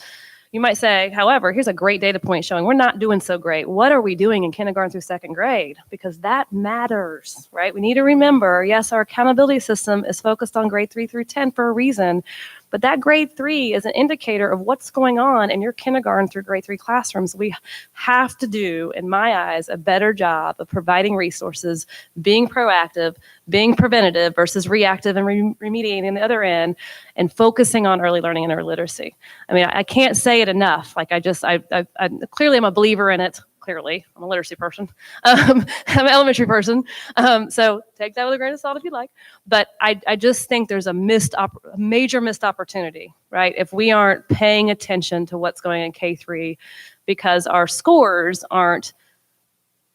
You might say, however, here's a great data point showing we're not doing so great. What are we doing in kindergarten through second grade? Because that matters, right? We need to remember, yes, our accountability system is focused on grade 3 through 10 for a reason, but that grade 3 is an indicator of what's going on in your kindergarten through grade 3 classrooms. We have to do, in my eyes, a better job of providing resources, being proactive, being preventative versus reactive and remediating the other end, and focusing on early learning and early literacy. I mean, I can't say it enough. Like I clearly am a believer in it. Clearly, I'm a literacy person. I'm an elementary person. So take that with a grain of salt if you like. But I just think there's a major missed opportunity, right? If we aren't paying attention to what's going on in K3, because our scores aren't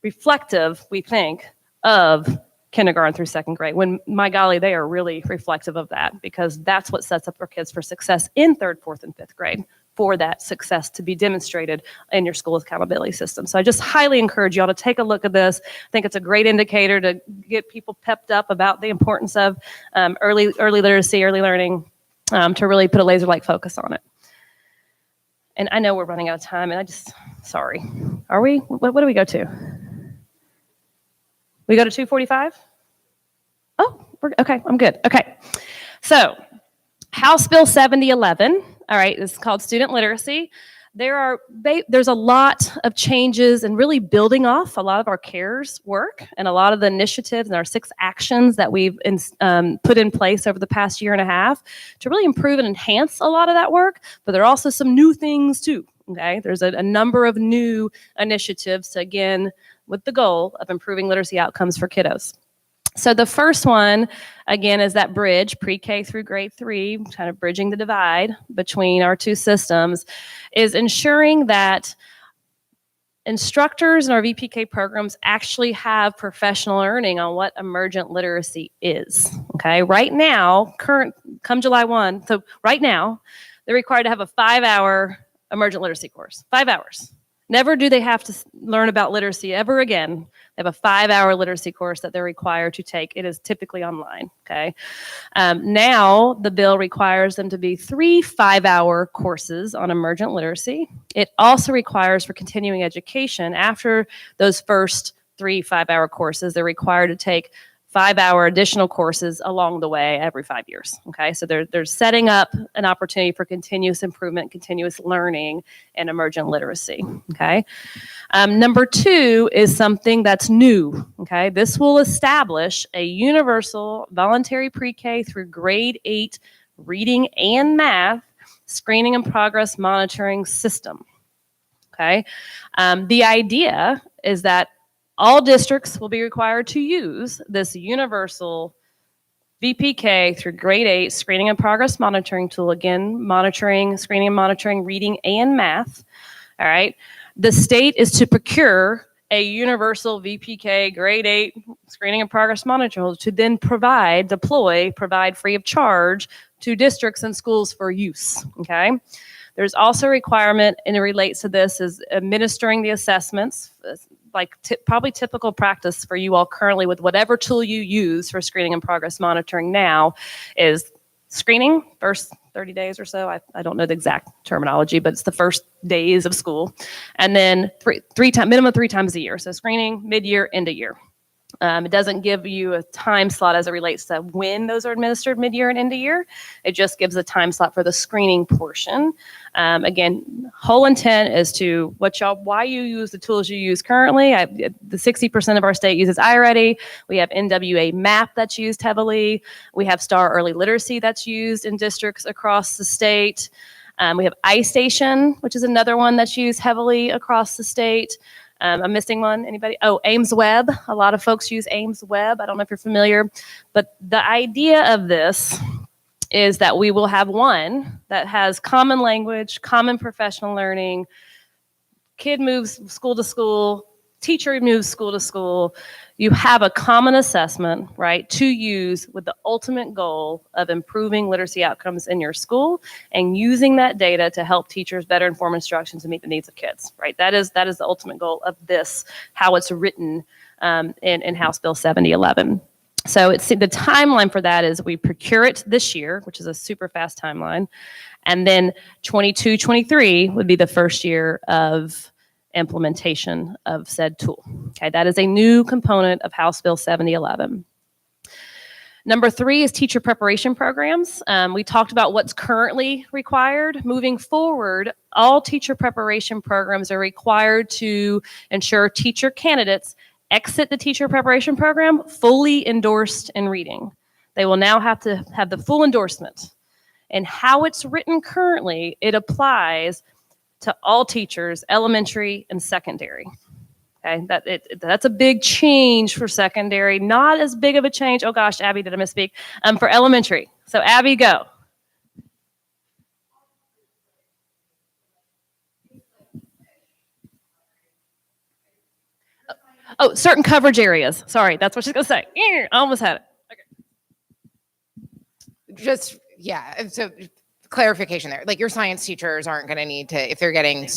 reflective, we think, of kindergarten through second grade, when, my golly, they are really reflective of that, because that's what sets up our kids for success in third, fourth, and fifth grade. for that success to be demonstrated in your school's accountability system. So I just highly encourage you all to take a look at this. I think it's a great indicator to get people pepped up about the importance of early literacy, early learning, to really put a laser-like focus on it. And I know we're running out of time, and sorry. Are we? What do we go to? We go to 2:45? Oh, okay, I'm good. Okay. So, House Bill 7011, all right, this is called student literacy. There's a lot of changes and really building off a lot of our CARES work and a lot of the initiatives and our 6 actions that we've put in place over the past year and a half to really improve and enhance a lot of that work. But there are also some new things too, okay? There's a number of new initiatives to, again, with the goal of improving literacy outcomes for kiddos. So the first one, again, is that bridge, pre-K through grade 3, kind of bridging the divide between our two systems, is ensuring that instructors in our VPK programs actually have professional learning on what emergent literacy is, okay? Right now, come July 1, so right now, they're required to have a 5-hour emergent literacy course, 5 hours. Never do they have to learn about literacy ever again. They have a 5-hour literacy course that they're required to take. It is typically online, okay? Now, the bill requires them to be 3 5-hour courses on emergent literacy. It also requires for continuing education, after those first 3 5-hour courses, they're required to take 5-hour additional courses along the way every 5 years, okay? So they're setting up an opportunity for continuous improvement, continuous learning, and emergent literacy, okay? Number 2 is something that's new, okay? This will establish a universal voluntary pre-K through grade 8 reading and math screening and progress monitoring system, okay? The idea is that all districts will be required to use this universal VPK through grade 8 screening and progress monitoring tool, again, screening and monitoring reading and math, all right? The state is to procure a universal VPK grade 8 screening and progress monitoring tool to then provide free of charge to districts and schools for use, okay? There's also a requirement, and it relates to this, is administering the assessments, like probably typical practice for you all currently with whatever tool you use for screening and progress monitoring now is screening, first 30 days or so. I don't know the exact terminology, but it's the first days of school. And then minimum 3 times a year. So screening, mid-year, end of year. It doesn't give you a time slot as it relates to when those are administered mid-year and end of year. It just gives a time slot for the screening portion. Again, whole intent is to why you use the tools you use currently. The 60% of our state uses iReady. We have NWA MAP that's used heavily. We have STAR Early Literacy that's used in districts across the state. We have iStation, which is another one that's used heavily across the state. I'm missing one. Anybody? Oh, Ames Web. A lot of folks use Ames Web. I don't know if you're familiar, but the idea of this is that we will have one that has common language, common professional learning, kid moves school to school, teacher moves school to school. You have a common assessment, right, to use with the ultimate goal of improving literacy outcomes in your school and using that data to help teachers better inform instruction to meet the needs of kids, right? That is the ultimate goal of this, how it's written in House Bill 7011. So the timeline for that is we procure it this year, which is a super fast timeline, and then 22-23 would be the first year of implementation of said tool. Okay, that is a new component of House Bill 7011. Number 3 is teacher preparation programs. We talked about what's currently required. Moving forward, all teacher preparation programs are required to ensure teacher candidates exit the teacher preparation program fully endorsed in reading. They will now have to have the full endorsement. And how it's written currently, it applies to all teachers, elementary and secondary. Okay, that's a big change for secondary. Not as big of a change. Oh gosh, Abby, did I misspeak? For elementary. So Abby, go. Oh, certain coverage areas. Sorry, that's what she's gonna say. I almost had it. Okay. Just, yeah. So clarification there. Like your science teachers aren't going to need to, if they're getting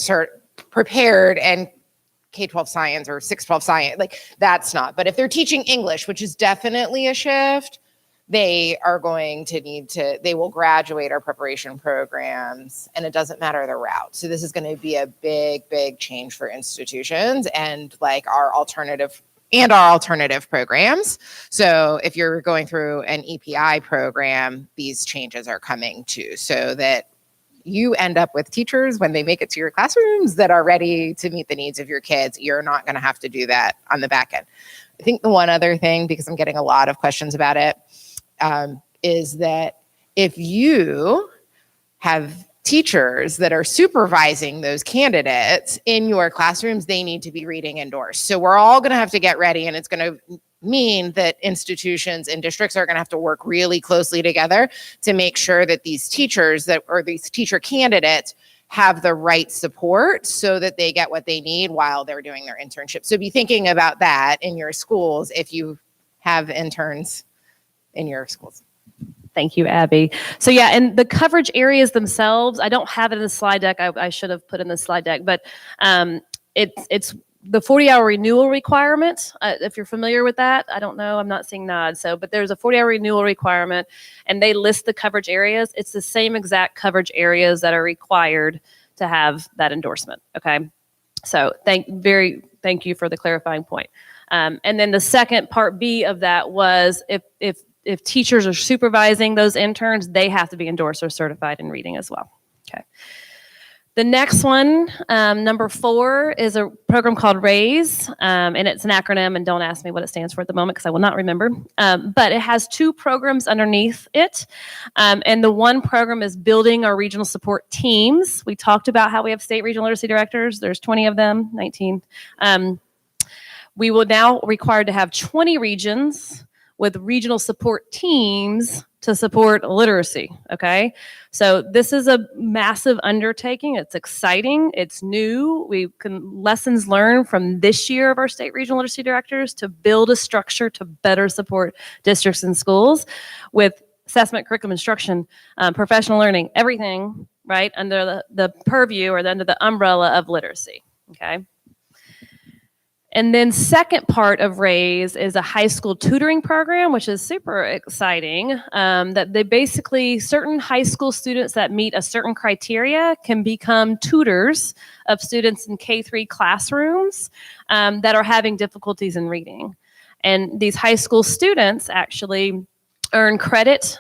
prepared and K-12 science or 6-12 science, like that's not. But if they're teaching English, which is definitely a shift, they are going to need to, they will graduate our preparation programs, and it doesn't matter the route. So this is going to be a big, big change for institutions and like our alternative programs. So if you're going through an EPI program, these changes are coming too, so that you end up with teachers when they make it to your classrooms that are ready to meet the needs of your kids. You're not going to have to do that on the back end. I think the one other thing, because I'm getting a lot of questions about it, is that if you have teachers that are supervising those candidates in your classrooms, they need to be reading endorsed. So we're all going to have to get ready, and it's going to mean that institutions and districts are going to have to work really closely together to make sure that these teachers or these teacher candidates have the right support so that they get what they need while they're doing their internship. So be thinking about that in your schools if you have interns in your schools. Thank you, Abby. So yeah, and the coverage areas themselves, I don't have it in the slide deck. I should have put in the slide deck, but it's the 40-hour renewal requirement. If you're familiar with that, I don't know, I'm not seeing nods. But there's a 40-hour renewal requirement, and they list the coverage areas. It's the same exact coverage areas that are required to have that endorsement. Okay, so thank you for the clarifying point. And then the second part B of that was if teachers are supervising those interns, they have to be endorsed or certified in reading as well. Okay. The next one, number 4, is a program called RAISE, and it's an acronym, and don't ask me what it stands for at the moment because I will not remember. But it has 2 programs underneath it, and the one program is building our regional support teams. We talked about how we have state regional literacy directors. There's 20 of them, 19. We will now require to have 20 regions with regional support teams to support literacy, okay? So this is a massive undertaking. It's exciting. It's new. We can lessons learned from this year of our state regional literacy directors to build a structure to better support districts and schools with assessment, curriculum, instruction, professional learning, everything, right, under the purview or under the umbrella of literacy, okay? And then second part of RAISE is a high school tutoring program, which is super exciting, that they basically, certain high school students that meet a certain criteria can become tutors of students in K-3 classrooms that are having difficulties in reading. And these high school students actually earn credit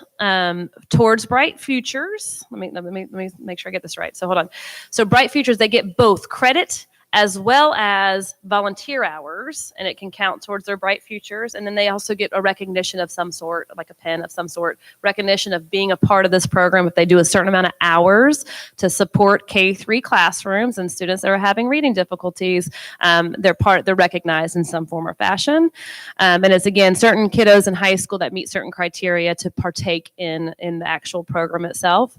towards Bright Futures. Let me make sure I get this right. So hold on. So Bright Futures, they get both credit as well as volunteer hours, and it can count towards their Bright Futures. And then they also get a recognition of some sort, like a pen of some sort, recognition of being a part of this program if they do a certain amount of hours to support K-3 classrooms and students that are having reading difficulties. They're recognized in some form or fashion. And it's, again, certain kiddos in high school that meet certain criteria to partake in the actual program itself,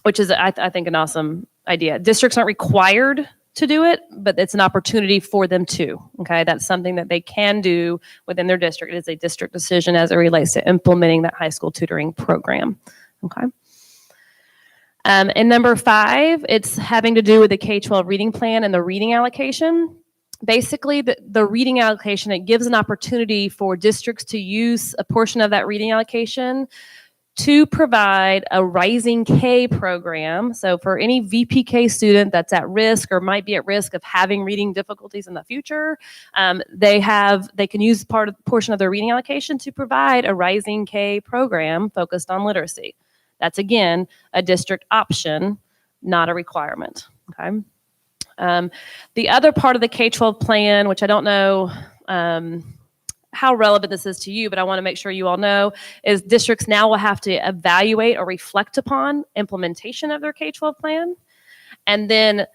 which is, I think, an awesome idea. Districts aren't required to do it, but it's an opportunity for them to. Okay, that's something that they can do within their district. It is a district decision as it relates to implementing that high school tutoring program. Okay. And number 5, it's having to do with the K-12 reading plan and the reading allocation. Basically, the reading allocation, it gives an opportunity for districts to use a portion of that reading allocation to provide a Rising K program. So for any VPK student that's at risk or might be at risk of having reading difficulties in the future, they can use portion of their reading allocation to provide a Rising K program focused on literacy. That's, again, a district option, not a requirement. Okay. The other part of the K-12 plan, which I don't know how relevant this is to you, but I want to make sure you all know, is districts now will have to evaluate or reflect upon implementation of their K-12 plan. And then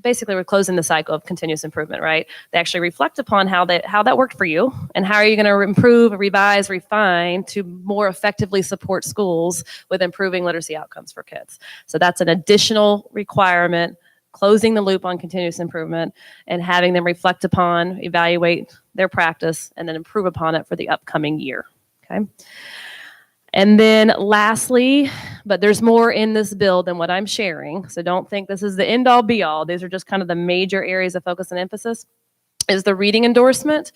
basically we're closing the cycle of continuous improvement, right? They actually reflect upon how that worked for you and how are you going to improve, revise, refine to more effectively support schools with improving literacy outcomes for kids. So that's an additional requirement, closing the loop on continuous improvement and having them reflect upon, evaluate their practice, and then improve upon it for the upcoming year, okay? And then lastly, but there's more in this bill than what I'm sharing. So don't think this is the end all be all. These are just kind of the major areas of focus and emphasis. Is the reading endorsement.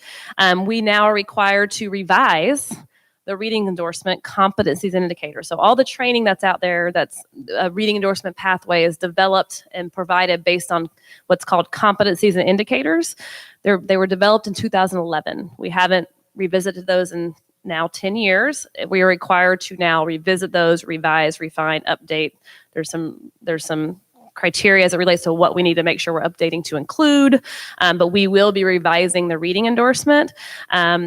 We now are required to revise the reading endorsement competencies and indicators. So all the training that's out there, that's a reading endorsement pathway, is developed and provided based on what's called competencies and indicators. They were developed in 2011. We haven't revisited those in now 10 years. We are required to now revisit those, revise, refine, update. There's some criteria as it relates to what we need to make sure we're updating to include, but we will be revising the reading endorsement,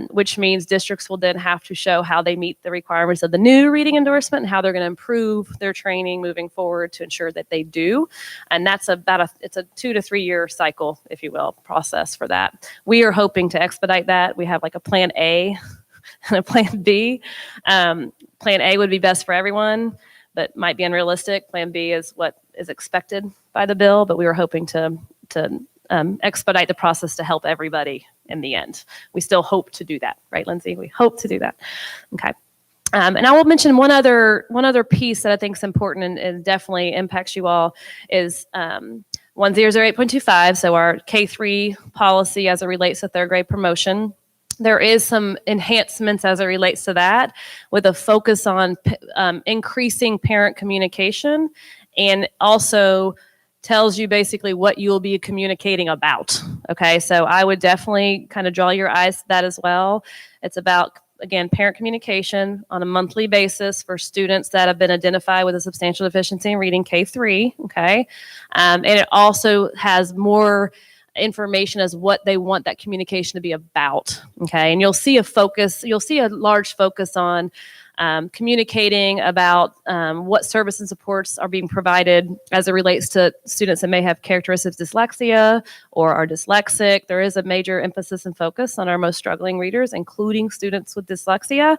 which means districts will then have to show how they meet the requirements of the new reading endorsement and how they're going to improve their training moving forward to ensure that they do. And that's it's a 2 to 3 year cycle, if you will, process for that. We are hoping to expedite that. We have like a plan A and a plan B. Plan A would be best for everyone, but might be unrealistic. Plan B is what is expected by the bill, but we were hoping to expedite the process to help everybody in the end. We still hope to do that, right, Lindsay? We hope to do that. Okay. And I will mention one other piece that I think is important and definitely impacts you all is 1008.25, so our K3 policy as it relates to third grade promotion. There is some enhancements as it relates to that, with a focus on increasing parent communication, and also tells you basically what you'll be communicating about. Okay, so I would definitely kind of draw your eyes to that as well. It's about, again, parent communication on a monthly basis for students that have been identified with a substantial deficiency in reading, K3. Okay, and it also has more information as what they want that communication to be about. Okay, and you'll see a large focus on communicating about what services and supports are being provided as it relates to students that may have characteristics of dyslexia or are dyslexic. There is a major emphasis and focus on our most struggling readers, including students with dyslexia.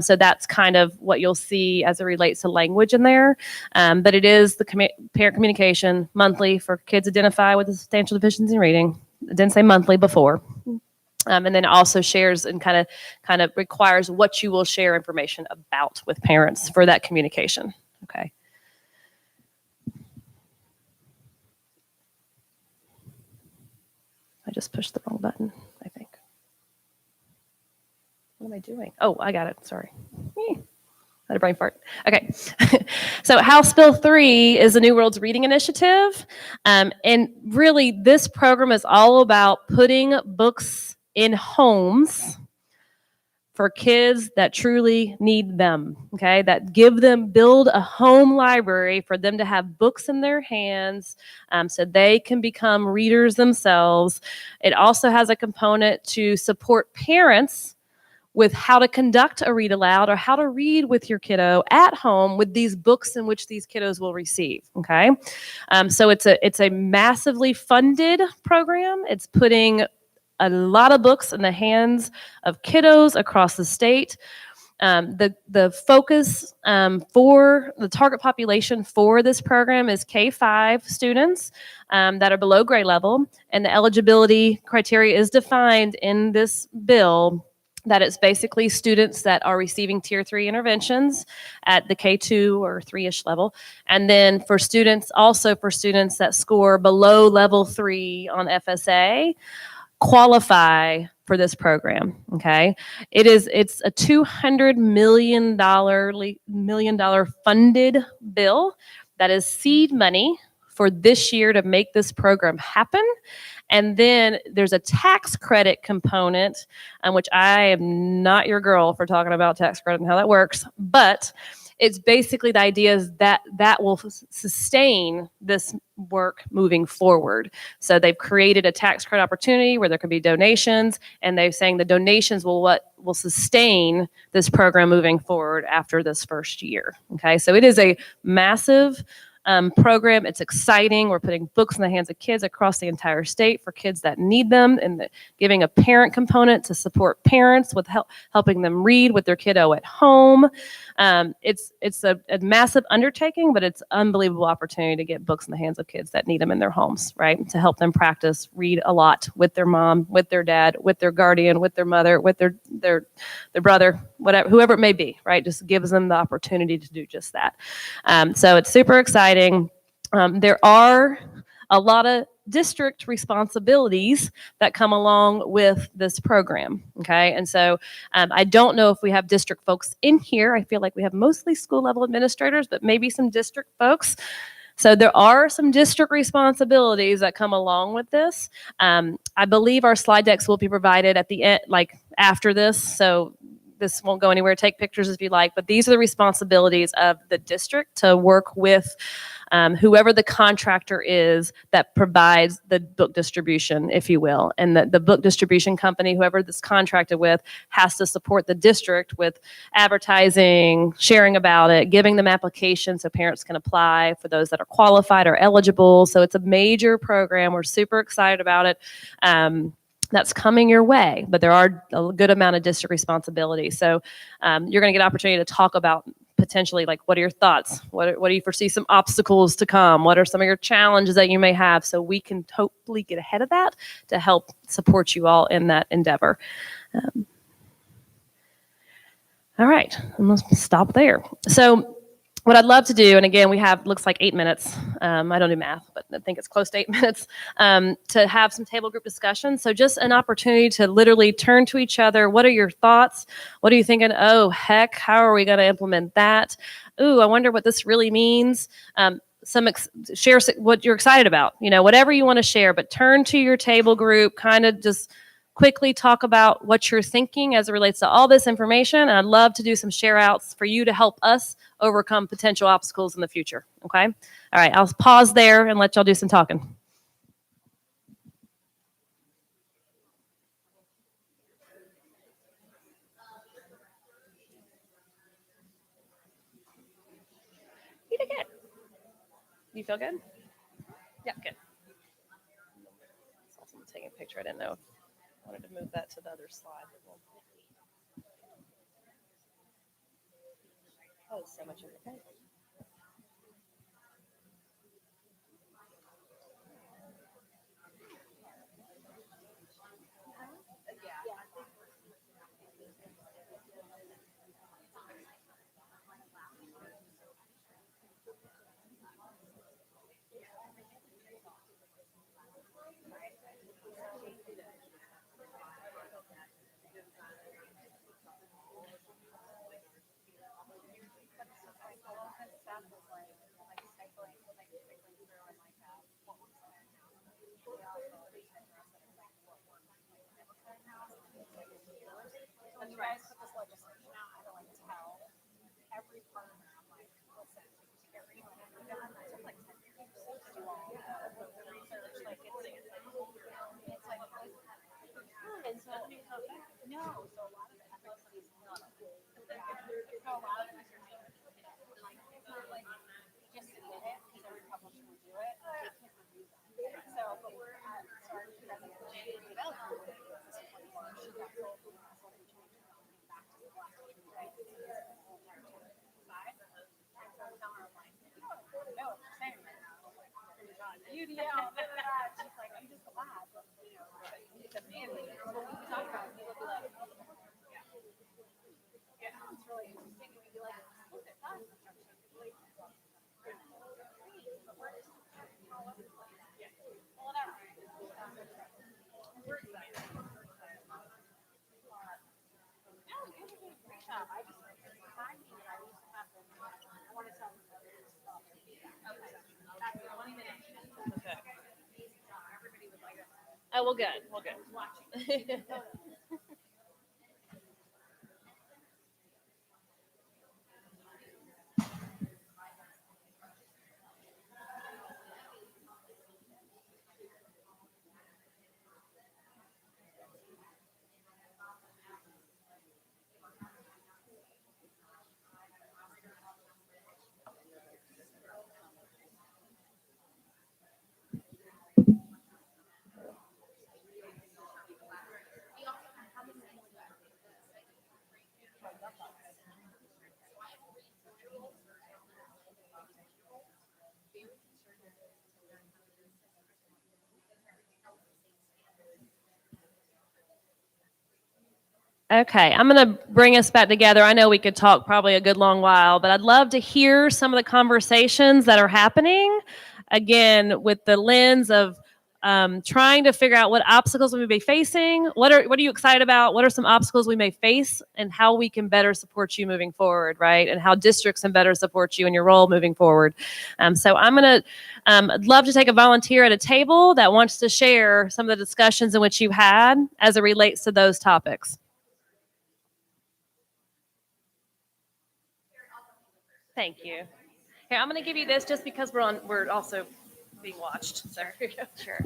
So that's kind of what you'll see as it relates to language in there. But it is the parent communication monthly for kids identified with a substantial deficiency in reading. I didn't say monthly before. And then also shares and kind of requires what you will share information about with parents for that communication. Okay. I just pushed the wrong button, I think. What am I doing? Oh, I got it. Sorry. Had a brain fart. Okay. So House Bill 3 is the New Worlds Reading Initiative. And really, this program is all about putting books in homes for kids that truly need them, okay? That build a home library for them to have books in their hands so they can become readers themselves. It also has a component to support parents with how to conduct a read aloud or how to read with your kiddo at home with these books in which these kiddos will receive, okay? So it's a massively funded program. It's putting a lot of books in the hands of kiddos across the state. The focus for the target population for this program is K5 students that are below grade level, and the eligibility criteria is defined in this bill that it's basically students that are receiving tier 3 interventions at the K2 or 3-ish level. And then for students that score below level 3 on FSA, qualify for this program. Okay, it's a $200 million funded bill that is seed money for this year to make this program happen. And then there's a tax credit component, which I am not your girl for talking about tax credit and how that works, but it's basically the idea is that will sustain this work moving forward. So they've created a tax credit opportunity where there can be donations, and they're saying the donations will sustain this program moving forward after this first year. Okay, so it is a massive program. It's exciting. We're putting books in the hands of kids across the entire state for kids that need them, and giving a parent component to support parents with helping them read with their kiddo at home. It's a massive undertaking, but it's an unbelievable opportunity to get books in the hands of kids that need them in their homes, right? To help them practice read a lot with their mom, with their dad, with their guardian, with their mother, with their brother, whatever, whoever it may be, right? Just gives them the opportunity to do just that. So it's super exciting. There are a lot of district responsibilities that come along with this program. Okay. And so I don't know if we have district folks in here. I feel like we have mostly school level administrators, but maybe some district folks. So there are some district responsibilities that come along with this. I believe our slide decks will be provided at the end, like after this. So this won't go anywhere. Take pictures if you like, but these are the responsibilities of the district to work with whoever the contractor is that provides the book distribution, if you will. And the book distribution company, whoever this contracted with, has to support the district with advertising, sharing about it, giving them applications so parents can apply for those that are qualified or eligible. So it's a major program. We're super excited about it. That's coming your way, but there are a good amount of district responsibility. So you're going to get an opportunity to talk about potentially, like, what are your thoughts? What do you foresee some obstacles to come? What are some of your challenges that you may have? So we can hopefully get ahead of that to help support you all in that endeavor. All right, I'm going to stop there. So what I'd love to do, and again, we have, looks like 8 minutes. I don't do math, but I think it's close to 8 minutes, to have some table group discussion. So just an opportunity to literally turn to each other. What are your thoughts? What are you thinking? Oh, heck, how are we going to implement that? Ooh, I wonder what this really means. Share what you're excited about, whatever you want to share, but turn to your table group, kind of just quickly talk about what you're thinking as it relates to all this information. And I'd love to do some share outs for you to help us overcome potential obstacles in the future. Okay. All right. I'll pause there and let y'all do some talking. You did good. You feel good? Yeah, good. I'm taking a picture. I didn't know if I wanted to move that to the other slide. Oh, so much information. Oh, well, good. Well, good. Okay, I'm going to bring us back together. I know we could talk probably a good long while, but I'd love to hear some of the conversations that are happening. Again, with the lens of trying to figure out what obstacles we may be facing. What are you excited about? What are some obstacles we may face, and how we can better support you moving forward, right? And how districts can better support you in your role moving forward. So I'm going to I'd love to take a volunteer at a table that wants to share some of the discussions in which you had as it relates to those topics. Thank you. Here, I'm going to give you this just because we're also being watched. So here you go. Sure.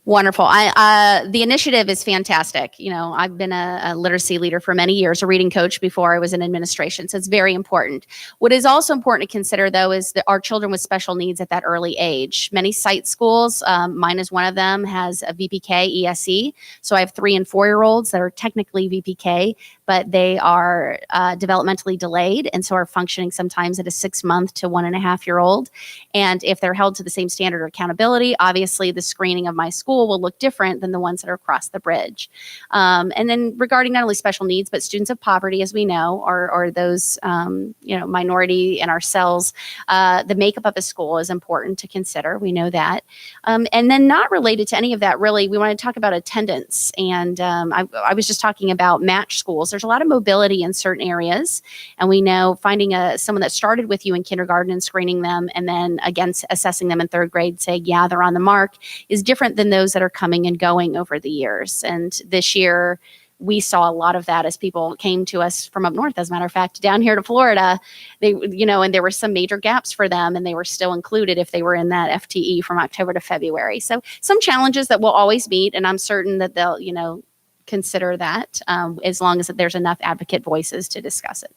Wonderful. The initiative is fantastic. You know, I've been a literacy leader for many years, a reading coach before I was in administration. So it's very important. What is also important to consider, though, is that our children with special needs at that early age. Many site schools, mine is one of them, has a VPK ESE. So I have 3 and 4-year-olds that are technically VPK, but they are developmentally delayed, and so are functioning sometimes at a 6-month to 1.5-year-old. And if they're held to the same standard of accountability, obviously the screening of my school will look different than the ones that are across the bridge. And then regarding not only special needs, but students of poverty, as we know, or those minority in our cells, the makeup of a school is important to consider. We know that. And then not related to any of that, really, we want to talk about attendance. And I was just talking about match schools. There's a lot of mobility in certain areas. And we know finding someone that started with you in kindergarten and screening them, and then again assessing them in 3rd grade, saying, yeah, they're on the mark, is different than those that are coming and going over the years. And this year, we saw a lot of that as people came to us from up north, as a matter of fact, down here to Florida. And there were some major gaps for them, and they were still included if they were in that FTE from October to February. So some challenges that we'll always meet, and I'm certain that they'll, consider that as long as there's enough advocate voices to discuss it.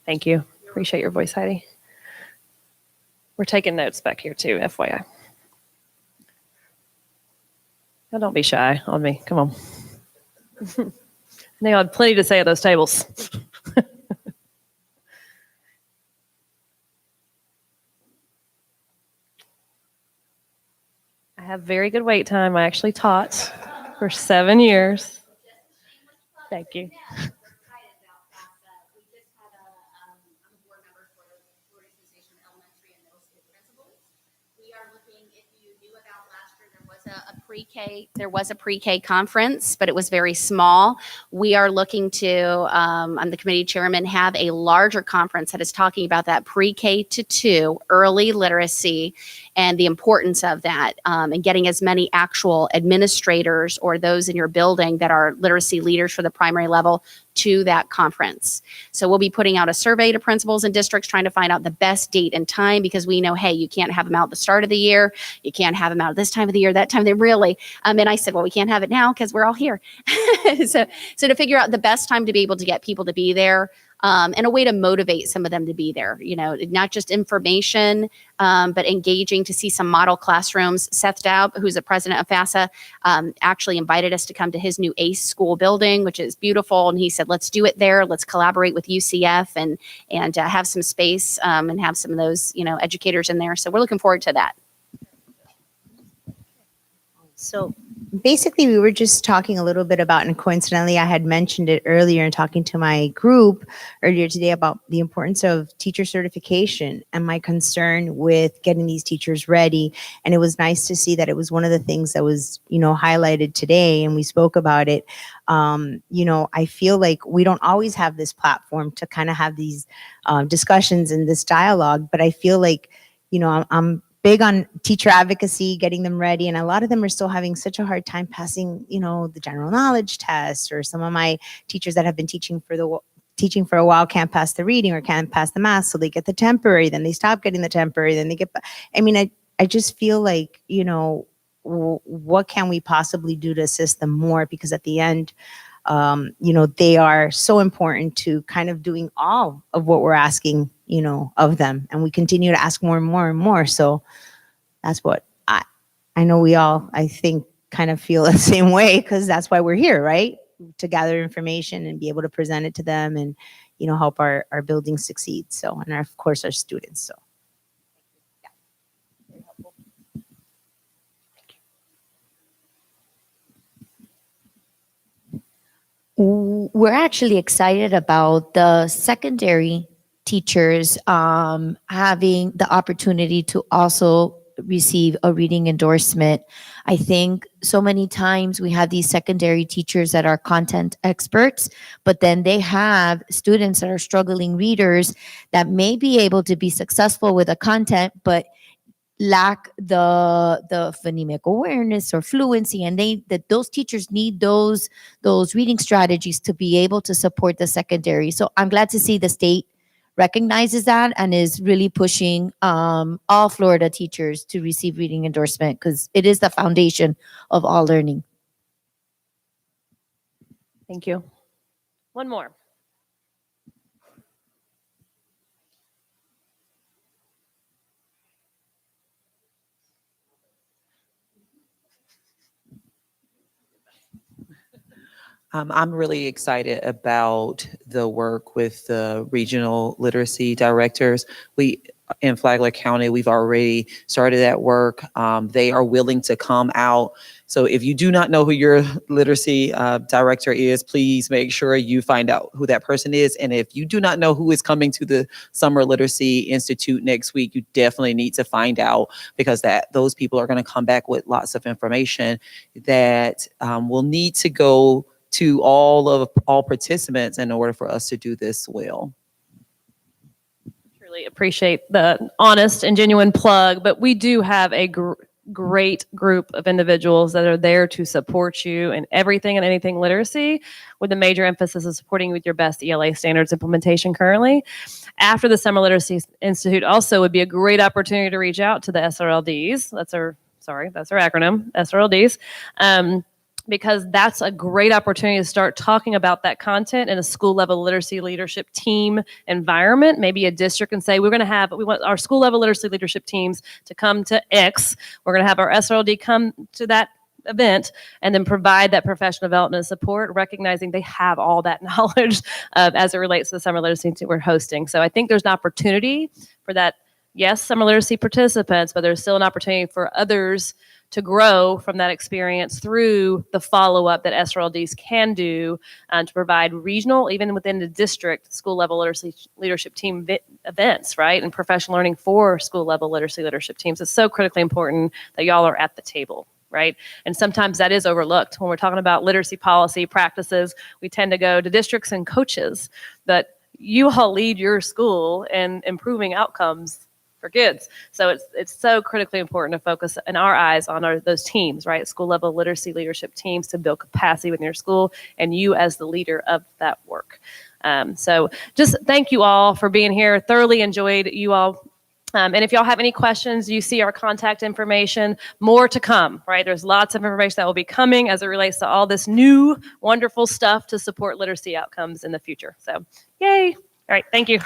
Thank you. Appreciate your voice, Heidi. We're taking notes back here too, FYI. Now don't be shy on me. Come on. I had plenty to say at those tables. I have very good wait time. I actually taught for 7 years. Thank you. There was a pre-K conference, but it was very small. We are looking to, I'm the committee chairman, have a larger conference that is talking about that pre-K to 2 early literacy and the importance of that, and getting as many actual administrators or those in your building that are literacy leaders for the primary level to that conference. So we'll be putting out a survey to principals and districts trying to find out the best date and time, because we know, hey, you can't have them out at the start of the year. You can't have them out this time of the year, that time. They really, and I said, well, we can't have it now because we're all here. So to figure out the best time to be able to get people to be there, and a way to motivate some of them to be there, not just information, but engaging to see some model classrooms. Seth Daub, who's the president of FASA, actually invited us to come to his new ACE school building, which is beautiful. And he said, let's do it there. Let's collaborate with UCF and have some space and have some of those, educators in there. So we're looking forward to that. So basically, we were just talking a little bit about, and coincidentally, I had mentioned it earlier in talking to my group earlier today about the importance of teacher certification and my concern with getting these teachers ready. And it was nice to see that it was one of the things that was, highlighted today, and we spoke about it. I feel like we don't always have this platform to kind of have these discussions and this dialogue, but I feel like, I'm big on teacher advocacy, getting them ready. And a lot of them are still having such a hard time passing, the general knowledge test, or some of my teachers that have been teaching for a while can't pass the reading or can't pass the math. So they get the temporary, then they stop getting the temporary, then they get, I just feel like, what can we possibly do to assist them more? Because at the end, they are so important to kind of doing all of what we're asking, of them. And we continue to ask more and more and more. So that's what I know we all, I think, kind of feel the same way, because that's why we're here, right? To gather information and be able to present it to them and, help our building succeed. So, and of course, our students. So. We're actually excited about the secondary teachers having the opportunity to also receive a reading endorsement. I think so many times we have these secondary teachers that are content experts, but then they have students that are struggling readers that may be able to be successful with the content, but lack the phonemic awareness or fluency, and those teachers need those reading strategies to be able to support the secondary. So I'm glad to see the state recognizes that and is really pushing all Florida teachers to receive reading endorsement, because it is the foundation of all learning. Thank you. One more. I'm really excited about the work with the regional literacy directors. We in Flagler County, we've already started that work. They are willing to come out. So if you do not know who your literacy director is, please make sure you find out who that person is. And if you do not know who is coming to the Summer Literacy Institute next week, you definitely need to find out, because those people are going to come back with lots of information that will need to go to all participants in order for us to do this well. Truly appreciate the honest and genuine plug, but we do have a great group of individuals that are there to support you in everything and anything literacy, with a major emphasis of supporting you with your best ELA standards implementation currently. After the Summer Literacy Institute also would be a great opportunity to reach out to the SRLDs. That's our acronym, SRLDs. Because that's a great opportunity to start talking about that content in a school level literacy leadership team environment, maybe a district, and say, we want our school level literacy leadership teams to come to X. We're going to have our SRLD come to that event and then provide that professional development support, recognizing they have all that knowledge as it relates to the Summer Literacy Institute we're hosting. So I think there's an opportunity for that. Yes, summer literacy participants, but there's still an opportunity for others to grow from that experience through the follow-up that SRLDs can do to provide regional, even within the district, school-level literacy leadership team events, right? And professional learning for school-level literacy leadership teams. It's so critically important that y'all are at the table, right? And sometimes that is overlooked. When we're talking about literacy policy practices, we tend to go to districts and coaches, but you all lead your school in improving outcomes for kids. So it's so critically important to focus in our eyes on those teams, right? School level literacy leadership teams to build capacity within your school, and you as the leader of that work. So just thank you all for being here. Thoroughly enjoyed you all. And if y'all have any questions, you see our contact information, more to come, right? There's lots of information that will be coming as it relates to all this new wonderful stuff to support literacy outcomes in the future. So yay. All right. Thank you.